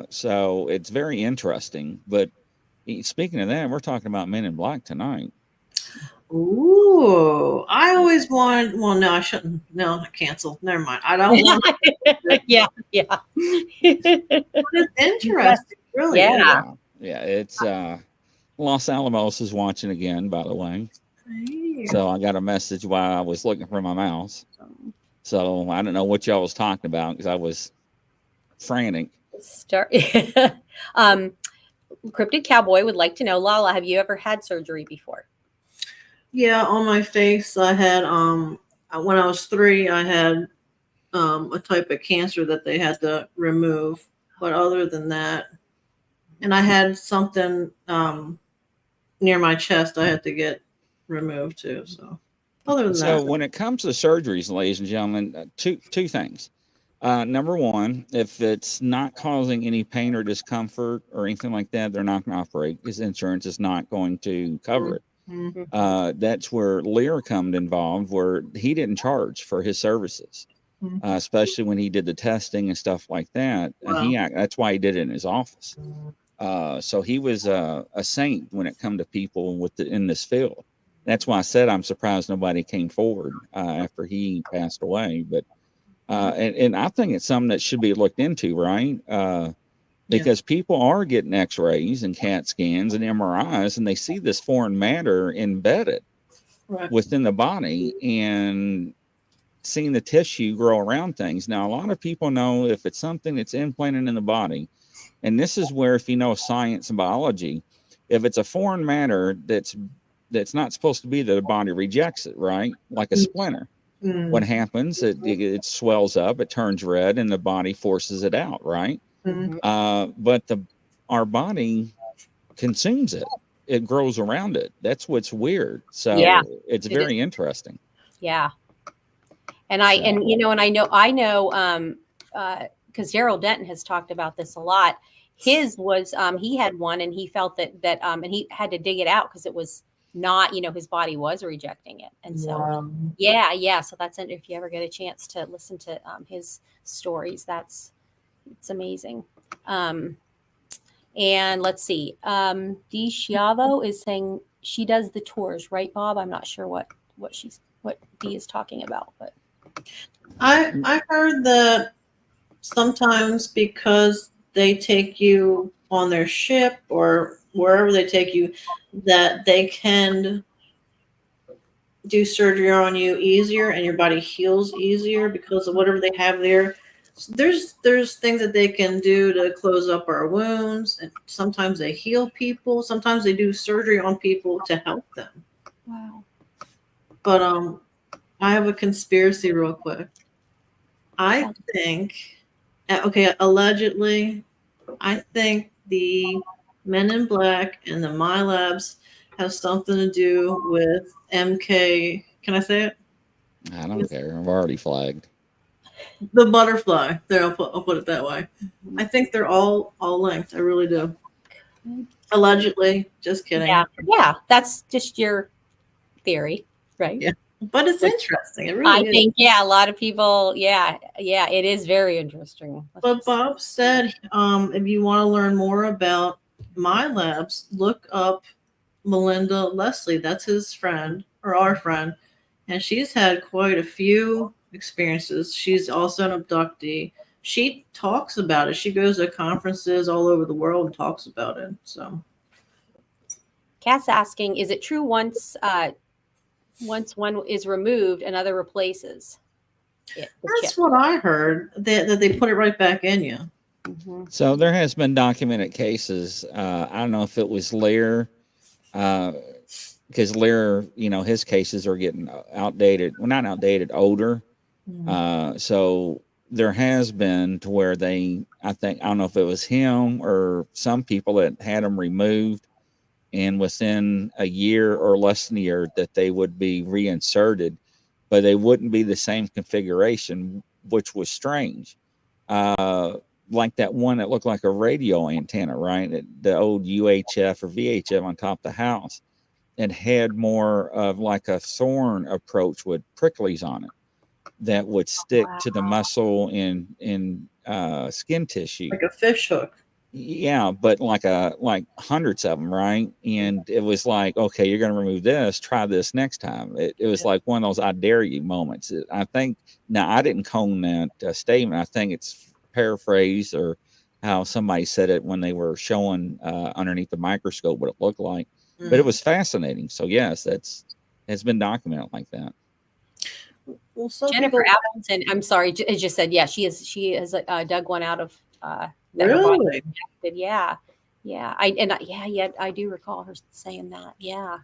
So it's very interesting. But speaking of that, we're talking about Men in Black tonight. Ooh, I always wanted. Well, no, I shouldn't. No, I cancel. Never mind. I don't want. Yeah. But it's interesting, really. Yeah. Yeah. It's Los Alamos is watching again, by the way. Yeah. So I got a message while I was looking for my mouse. So I don't know what y'all was talking about because I was frantic. Cryptid Cowboy would like to know, LaLa, have you ever had surgery before? Yeah, on my face, I had when I was 3, I had a type of cancer that they had to remove. But other than that, and I had something near my chest I had to get removed too. So other than So that, when it comes to surgeries, ladies and gentlemen, two things. Number one, if it's not causing any pain or discomfort or anything like that, they're not going to operate because insurance is not going to cover it. That's where Lear come involved, where he didn't charge for his services, especially when he did the testing and stuff like that. Wow. That's why he did it in his office. So he was a saint when it come to people in this field. That's why I said I'm surprised nobody came forward after he passed away. But and I think it's something that should be looked into, right? Because people are getting X-rays and CAT scans and MRIs, and they see this foreign matter embedded within the body and seeing the tissue grow around things. Now, a lot of people know if it's something that's implanted in the body, and this is where, if you know science and biology, if it's a foreign matter that's not supposed to be there, the body rejects it, right? Like a splinter. What happens? It swells up, it turns red, and the body forces it out, right? But our body consumes it. It grows around it. That's what's weird. So it's very interesting. Yeah. And I know, because Gerald Denton has talked about this a lot. His was, he had one and he felt that and he had to dig it out because it was not, his body was rejecting it. And so, yeah. So that's it. If you ever get a chance to listen to his stories, it's amazing. And let's see. Dee Schiavo is saying she does the tours, right, Bob? I'm not sure what Dee is talking about, but I heard that sometimes because they take you on their ship or wherever they take you, that they can do surgery on you easier and your body heals easier because of whatever they have there. There's things that they can do to close up our wounds, and sometimes they heal people. Sometimes they do surgery on people to help them. Wow. But I have a conspiracy real quick. I think, allegedly, I think the Men in Black and the MyLabs have something to do with MK. Can I say it? I don't care. I've already flagged. The butterfly. There, I'll put it that way. I think they're all linked. I really do. Allegedly, just kidding. Yeah, that's just your theory, right? Yeah, but it's interesting. It really is. Think, a lot of people, it is very interesting. But Bob said, if you want to learn more about MyLabs, look up Melinda Leslie. That's his friend or our friend, and she's had quite a few experiences. She's also an abductee. She talks about it. She goes to conferences all over the world and talks about it. So, Kat's asking, is it true once one is removed, another replaces it? That's what I heard. That they put it right back in you. So there has been documented cases. I don't know if it was Lear, because Lear, his cases are getting outdated. Well, not outdated, older. So there has been to where I don't know if it was him or some people that had them removed, and within a year or less than a year that they would be reinserted, but they wouldn't be the same configuration, which was strange. like that one that looked like a radio antenna, right? The old UHF or VHF on top of the house. It had more of like a thorn approach with pricklies on it that would stick to the muscle in skin tissue. Like a fish hook. Yeah, but like hundreds of them, right? And it was like, okay, you're going to remove this. Try this next time. It was like one of those "I dare you" moments. I think now I didn't coin that statement. I think it's paraphrased or how somebody said it when they were showing underneath the microscope what it looked like. But it was fascinating. So yes, it's been documented like that. Well, some Jennifer people, Appleton, I'm sorry, it just said, yeah, she has dug one out of really? Yeah. I do recall her saying that. Yeah.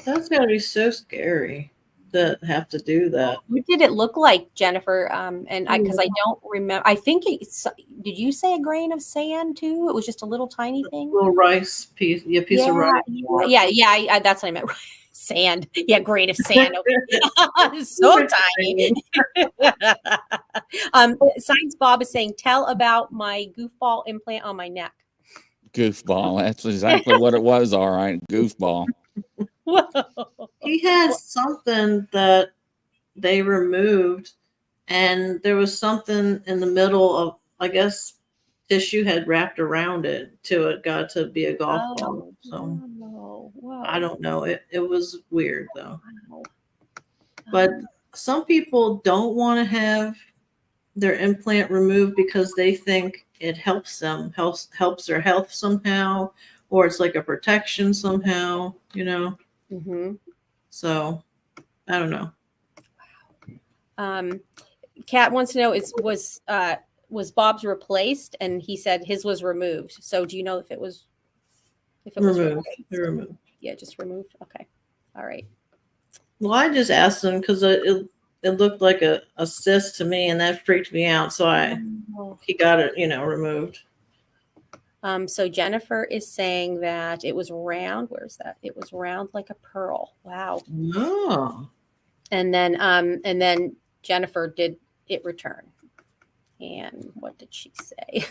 That's got to be so scary to have to do that. What did it look like, Jennifer? Because I don't remember. I think did you say a grain of sand too? It was just a little tiny thing. Little rice piece, piece of rice. Yeah. That's what I meant. Sand. Yeah, grain of sand. So tiny. Science Bob is saying, tell about my goofball implant on my neck. Goofball. That's exactly what it was. All right. Goofball. He had something that they removed, and there was something in the middle of, I guess, tissue had wrapped around it till it got to be a golf ball. So I don't know. It was weird though. But some people don't want to have their implant removed because they think it helps them, helps their health somehow, or it's like a protection somehow, Mm-hmm. So I don't know. Kat wants to know was Bob's replaced, and he said his was removed. So do you know if it was Removed? Removed. Yeah, just removed. Okay, all right. Well, I just asked him because it looked like a cyst to me, and that freaked me out. So he got it, removed. So Jennifer is saying that it was round. Where's that? It was round like a pearl. Wow. Oh. And then Jennifer did it return. And what did she say?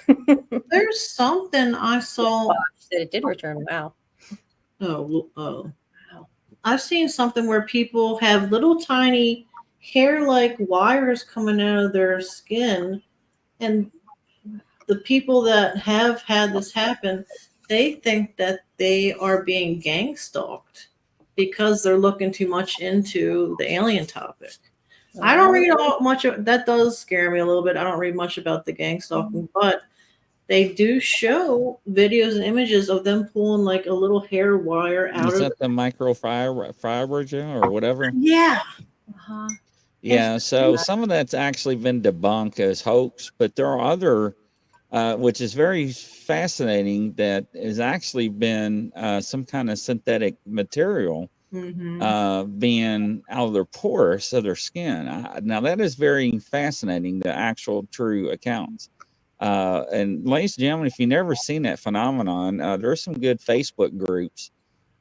There's something I saw. She said it did return. Wow. Oh. Wow. I've seen something where people have little tiny hair-like wires coming out of their skin, and the people that have had this happen, they think that they are being gang stalked because they're looking too much into the alien topic. I don't read much of that. Does scare me a little bit. I don't read much about the gang stalking, but they do show videos and images of them pulling like a little hair wire out. Is that the microfiber or whatever? Yeah. Uh-huh. Yeah. So some of that's actually been debunked as hoax, but there are other, which is very fascinating, that has actually been some kind of synthetic material being out of their pores of their skin. Now that is very fascinating, the actual true accounts. And ladies and gentlemen, if you've never seen that phenomenon, there's some good Facebook groups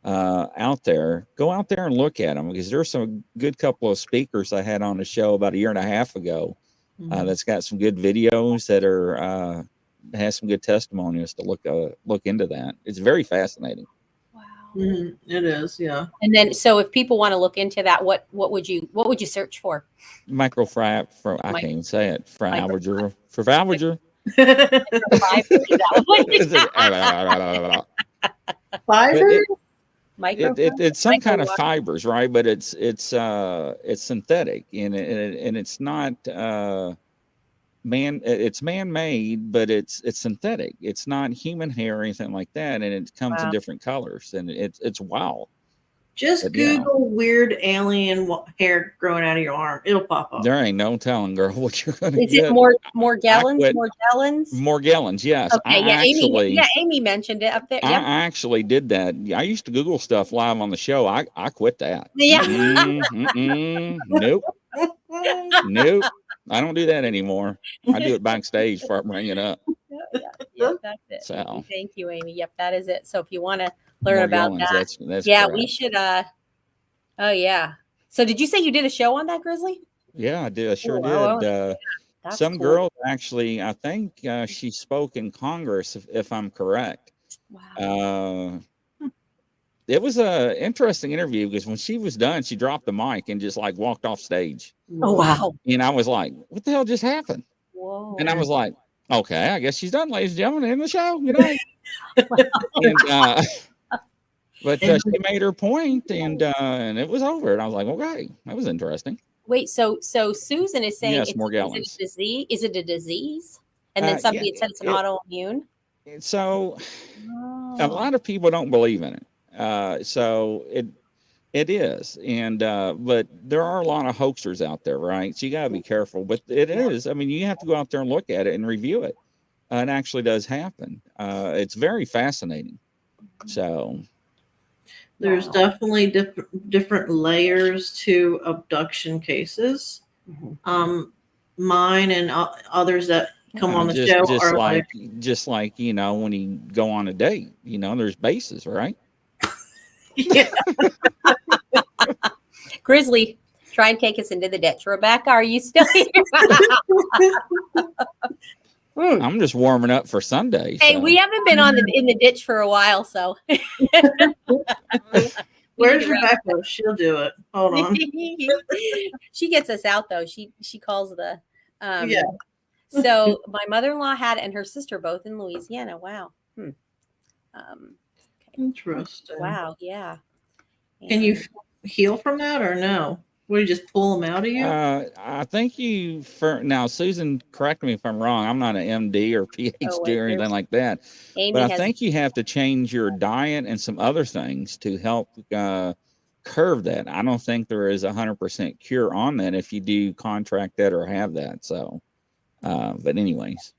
out there. Go out there and look at them, because there's some good couple of speakers I had on the show about a year and a half ago that's got some good videos that are has some good testimonials to look into that. It's very fascinating. It is, yeah. And then, so if people want to look into that, what would you search for? I can't even say it. Fiber. Fiber. It's some kind of fibers, right? But it's synthetic, and it's not it's man-made, but it's synthetic. It's not human hair or anything like that, and it comes in different colors, and it's wild. Just Google weird alien hair growing out of your arm. It'll pop up. There ain't no telling, girl, what you're gonna get. Is it Morgellons? Morgellons, yes. Okay, Amy mentioned it up there. Yep. I actually did that. I used to Google stuff live on the show. I quit that. Yeah. Nope. Nope. I don't do that anymore. I do it backstage before I bring it up. Yeah, that's it. So. Thank you, Amy. Yep, that is it. So if you want to learn about that, that's correct. We should. Oh yeah. So did you say you did a show on that, Grizzly? Yeah, I did. I sure did. That's Some cool. girl actually, I think she spoke in Congress, if I'm correct. Wow. It was a interesting interview because when she was done, she dropped the mic and just like walked off stage. Oh, wow. And I was like, what the hell just happened? Whoa. And I was like, okay, I guess she's done, ladies and gentlemen, in the show, you know. And but she made her point, and it was over. And I was like, okay, that was interesting. Wait, so Susan is saying Yes, more is it gallons. a disease? Is it a disease? And then somebody had said it's an autoimmune. So a lot of people don't believe in it. So it is, and but there are a lot of hoaxers out there, right? So you got to be careful. But it is. I mean, you have to go out there and look at it and review it. It actually does happen. It's very fascinating. So there's definitely different layers to abduction cases. Mine and others that come on the show are just like, you know, when you go on a date, you know, there's bases, right? Yeah. Grizzly, try and take us into the ditch. Rebecca, are you still here? I'm just warming up for Sunday. Hey, so. we haven't been in the ditch for a while, so. Where's Rebecca? She'll do it. Hold on. She gets us out though. She calls the yeah. So my mother-in-law had and her sister both in Louisiana. Wow. Okay. Interesting. Wow. Yeah. Can you heal from that or no? Would you just pull them out of you? I think now, Susan, correct me if I'm wrong. I'm not an MD or PhD or anything like that. But I think you have to change your diet and some other things to help curve that. I don't think there is 100% cure on that if you do contract that or have that. So, but anyways.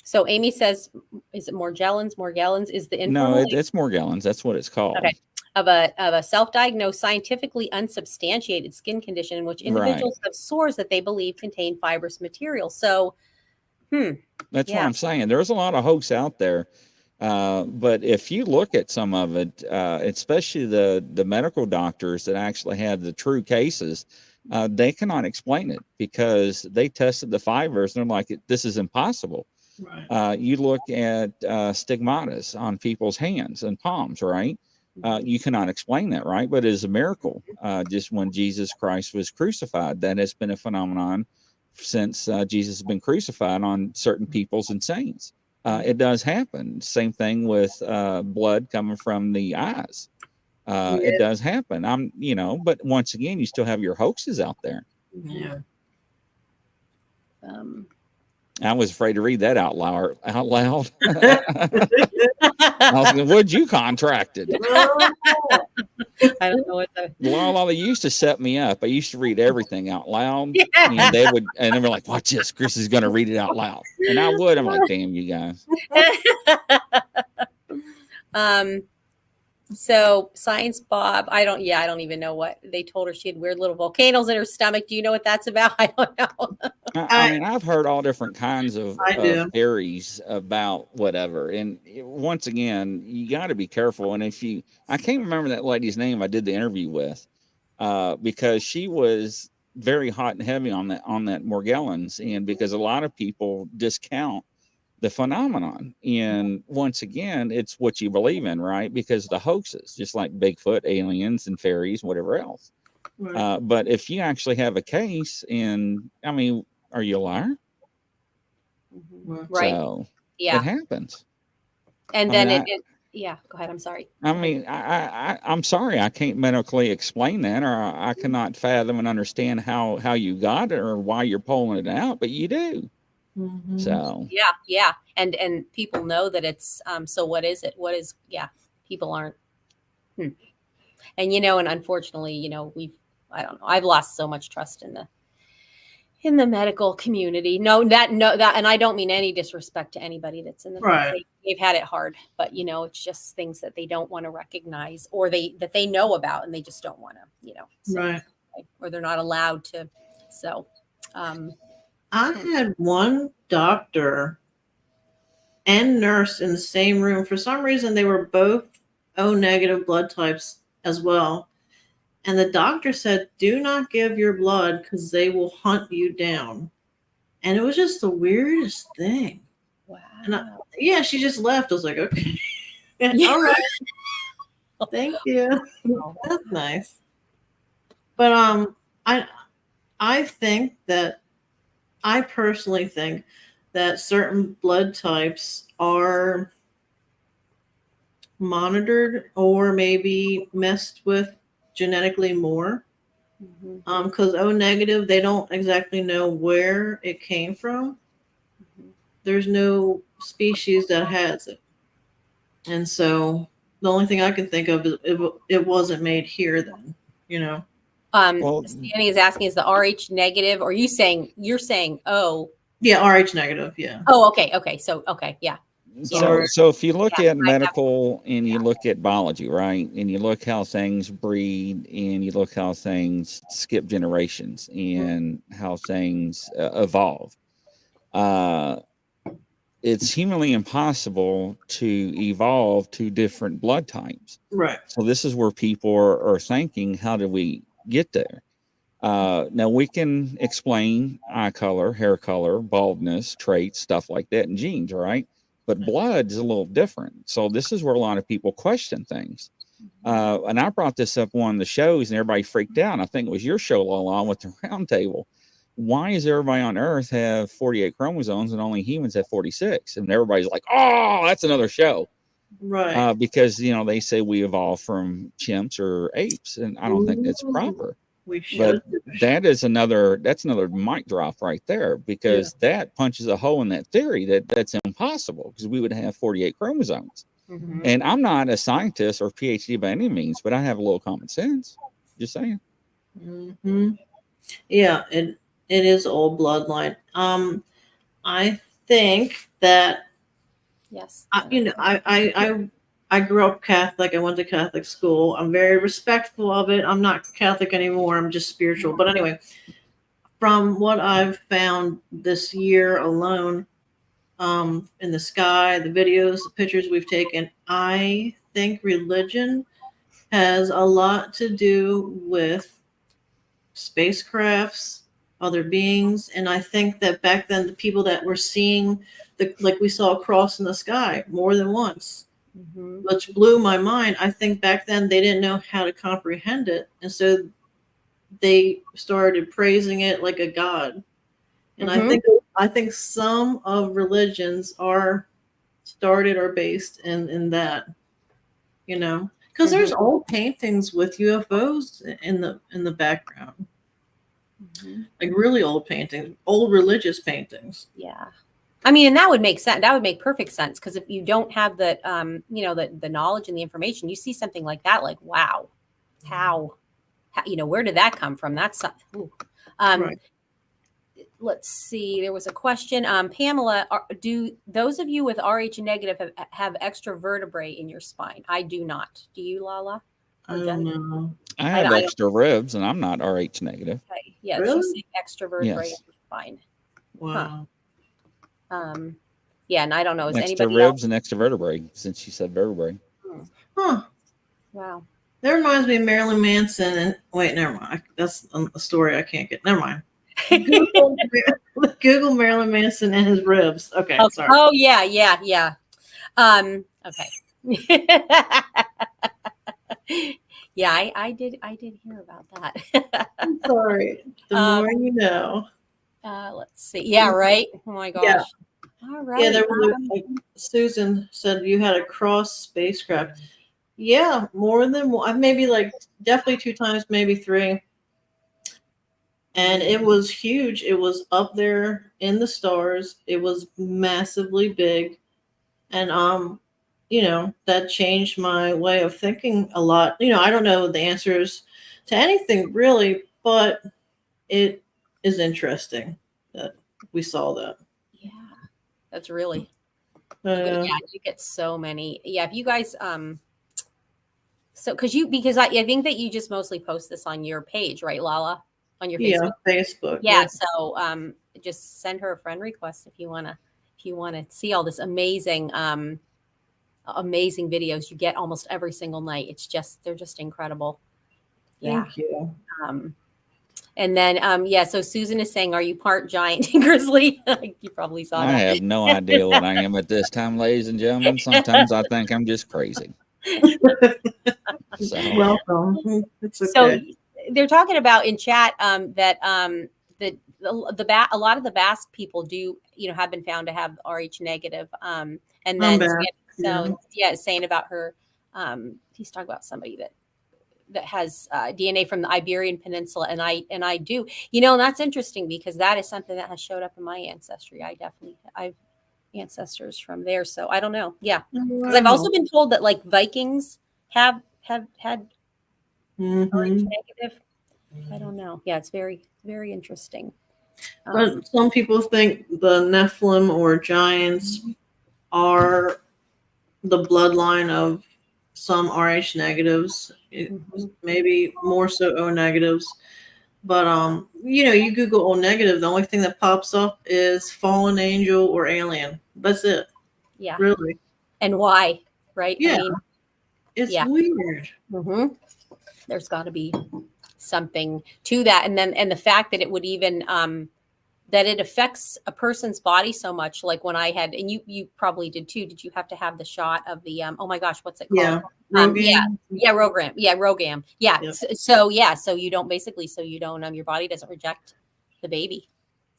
So Amy says, is it Morgellons? Morgellons is the informal? No, it's Morgellons. That's what it's called. Okay. Of a self-diagnosed, scientifically unsubstantiated skin condition in which individuals have sores that they believe contain fibrous material. So, that's what I'm saying. There's a lot of hoax out there, but if you look at some of it, especially the medical doctors that actually have the true cases, they cannot explain it because they tested the fibers and they're like, this is impossible. Right. You look at stigmatas on people's hands and palms, right? You cannot explain that, right? But it is a miracle. Just when Jesus Christ was crucified, that has been a phenomenon since Jesus has been crucified on certain peoples and saints. It does happen. Same thing with blood coming from the eyes. It does happen. But once again, you still have your hoaxes out there. Yeah. I was afraid to read that out loud. I was like, what'd you contracted? I don't know what that. Well, they used to set me up. I used to read everything out loud. And they were like, watch this. Chris is going to read it out loud. And I would. I'm like, damn, you guys. So Science Bob, I don't even know what they told her. She had weird little volcanoes in her stomach. Do you know what that's about? I don't know. I mean, I've heard all different kinds of theories about whatever. And once again, you got to be careful. And I can't remember that lady's name I did the interview with because she was very hot and heavy on that Morgellons. And because a lot of people discount the phenomenon. And once again, it's what you believe in, right? Because the hoaxes, just like Bigfoot, aliens, and fairies, whatever else. Right. But if you actually have a case, and I mean, are you a liar? Right. So, it happens. And then yeah, go ahead. I'm sorry. I mean, I'm sorry. I can't medically explain that, or I cannot fathom and understand how you got it or why you're pulling it out, but you do. Mm-hmm. So yeah, and people know that it's so what is it? People aren't, and and unfortunately, I don't know. I've lost so much trust in the medical community. No, and I don't mean any disrespect to anybody that's in the right. They've had it hard, but it's just things that they don't want to recognize or that they know about and they just don't want to, right. Or they're not allowed to. So, I had one doctor and nurse in the same room. For some reason, they were both O negative blood types as well. And the doctor said, do not give your blood because they will hunt you down. And it was just the weirdest thing. Wow. And she just left. I was like, okay. Yeah. All right. Thank you. That's nice. But I think that I personally think that certain blood types are monitored or maybe messed with genetically more. Because O negative, they don't exactly know where it came from. There's no species that has it. And so the only thing I can think of is it wasn't made here then, you know. Sandy is asking, is the RH negative, or you're saying O? Yeah, RH negative, yeah. Oh, okay. So, okay, yeah. So if you look at medical and you look at biology, right, and you look how things breed and you look how things skip generations and how things evolve, it's humanly impossible to evolve two different blood types. Right. So this is where people are thinking, how did we get there? Now we can explain eye color, hair color, baldness, traits, stuff like that, and genes, right? But blood is a little different. So this is where a lot of people question things. And I brought this up on the shows, and everybody freaked out. I think it was your show, LaLa, with the round table. Why does everybody on Earth have 48 chromosomes and only humans have 46? And everybody's like, oh, that's another show. Right. Because, they say we evolved from chimps or apes, and I don't think that's proper. But that's another mic drop right there, because that punches a hole in that theory that's impossible, because we would have 48 chromosomes. And I'm not a scientist or PhD by any means, but I have a little common sense. Just saying. Yeah, it is old bloodline. I think that yes, I grew up Catholic. I went to Catholic school. I'm very respectful of it. I'm not Catholic anymore. I'm just spiritual. But anyway, from what I've found this year alone, in the sky, the videos, the pictures we've taken, I think religion has a lot to do with spacecrafts, other beings. And I think that back then, the people that were seeing like we saw a cross in the sky more than once, which blew my mind. I think back then they didn't know how to comprehend it. And so they started praising it like a god. And I think some of religions are started or based in that, because there's old paintings with UFOs in the background. Like really old paintings, old religious paintings. Yeah. I mean, and that would make sense. That would make perfect sense, because if you don't have the, the knowledge and the information, you see something like that, like, wow, how where did that come from? That's Right. Let's see. There was a question. Pamela, do those of you with RH negative have extra vertebrae in your spine? I do not. Do you, LaLa? I don't know. I have extra ribs, and I'm not RH negative. Okay. Yeah, Really? she's saying extra vertebrae in your spine. Wow. Huh. Yeah, and I don't know. Is Extra anybody ribs else? and extra vertebrae, since she said vertebrae. Huh. Wow. That reminds me of Marilyn Manson. And wait, never mind. That's a story I can't get. Never mind. Google Marilyn Manson and his ribs. Okay, sorry. Oh yeah. Okay. Yeah, I did hear about that. I'm sorry. The more you know. Let's see. Yeah, right. Oh my gosh. Yeah. All right. Yeah, there was Susan said you had a cross spacecraft. Yeah, more than one. Maybe definitely 2 times, maybe 3. And it was huge. It was up there in the stars. It was massively big. And that changed my way of thinking a lot. I don't know the answers to anything really, but it is interesting that we saw that. Yeah. That's really yeah, you get so many. Yeah, if you guys so because I think that you just mostly post this on your page, right, LaLa? On your Facebook. Yeah, Facebook. Yeah, so just send her a friend request if you wanna see all this amazing amazing videos you get almost every single night. They're just incredible. Yeah. Thank you. And then, yeah, so Susan is saying, are you part giant grizzly? You probably saw I that. have no idea what I am at this time, ladies and gentlemen. Sometimes I think I'm just crazy. So, Welcome. It's So okay. they're talking about in chat that a lot of the Basque people do, have been found to have RH negative. And then Basque, so yeah, saying about her, he's talking about somebody that has DNA from the Iberian Peninsula, and I do, and that's interesting because that is something that has showed up in my ancestry. I've ancestors from there, so I don't know. Yeah, because I've also been told that like Vikings have had RH negative. I don't know. Yeah, it's very, very interesting. But some people think the Nephilim or giants are the bloodline of some RH negatives, maybe more so O negatives. But you Google O negative, the only thing that pops up is fallen angel or alien. That's it. Yeah. Really. And why? Right? Yeah. I mean, it's weird. There's got to be something to that, and the fact that it would even that it affects a person's body so much. Like when I had, and you probably did too. Did you have to have the shot of the oh my gosh, what's it called? Yeah. Rogam. Rogam. Yeah, Rogam. Yeah. Yep. So you don't your body doesn't reject the baby.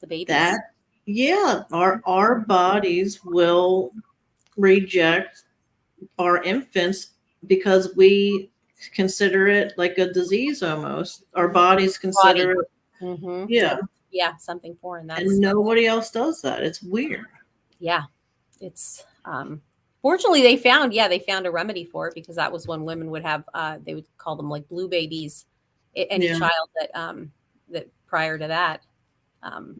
The babies. Our bodies will reject our infants because we consider it like a disease almost. Our bodies consider it. Yeah, something foreign. And nobody else does that. It's weird. Yeah. It's fortunately they found a remedy for it, because that was when women would have they would call them like blue babies, any child that prior to that.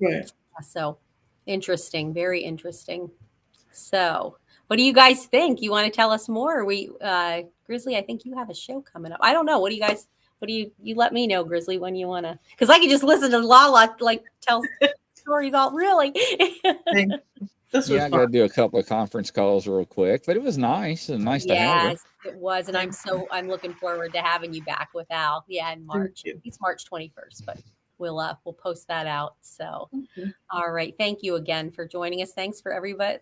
Right. So interesting, very interesting. So what do you guys think? You want to tell us more? Grizzly, I think you have a show coming up. I don't know. What do you let me know, Grizzly, when you want to, because I could just listen to LaLa like tell stories all really. This was I got to do a couple of conference calls real quick, but it was nice and nice to have her. Yes, it was. And I'm looking forward to having you back with Al. Yeah, in March. It's March 21st, but we'll post that out. So, all right. Thank you again for joining us. Thanks for everybody,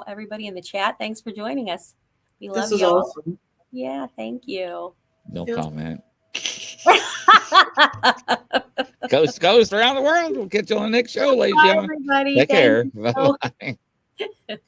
everybody in the chat. Thanks for joining us. We love you. This is awesome. Yeah, thank you. No comment. Coast around the world. We'll catch you on the next show, ladies and gentlemen. Everybody. Take care. Bye-bye.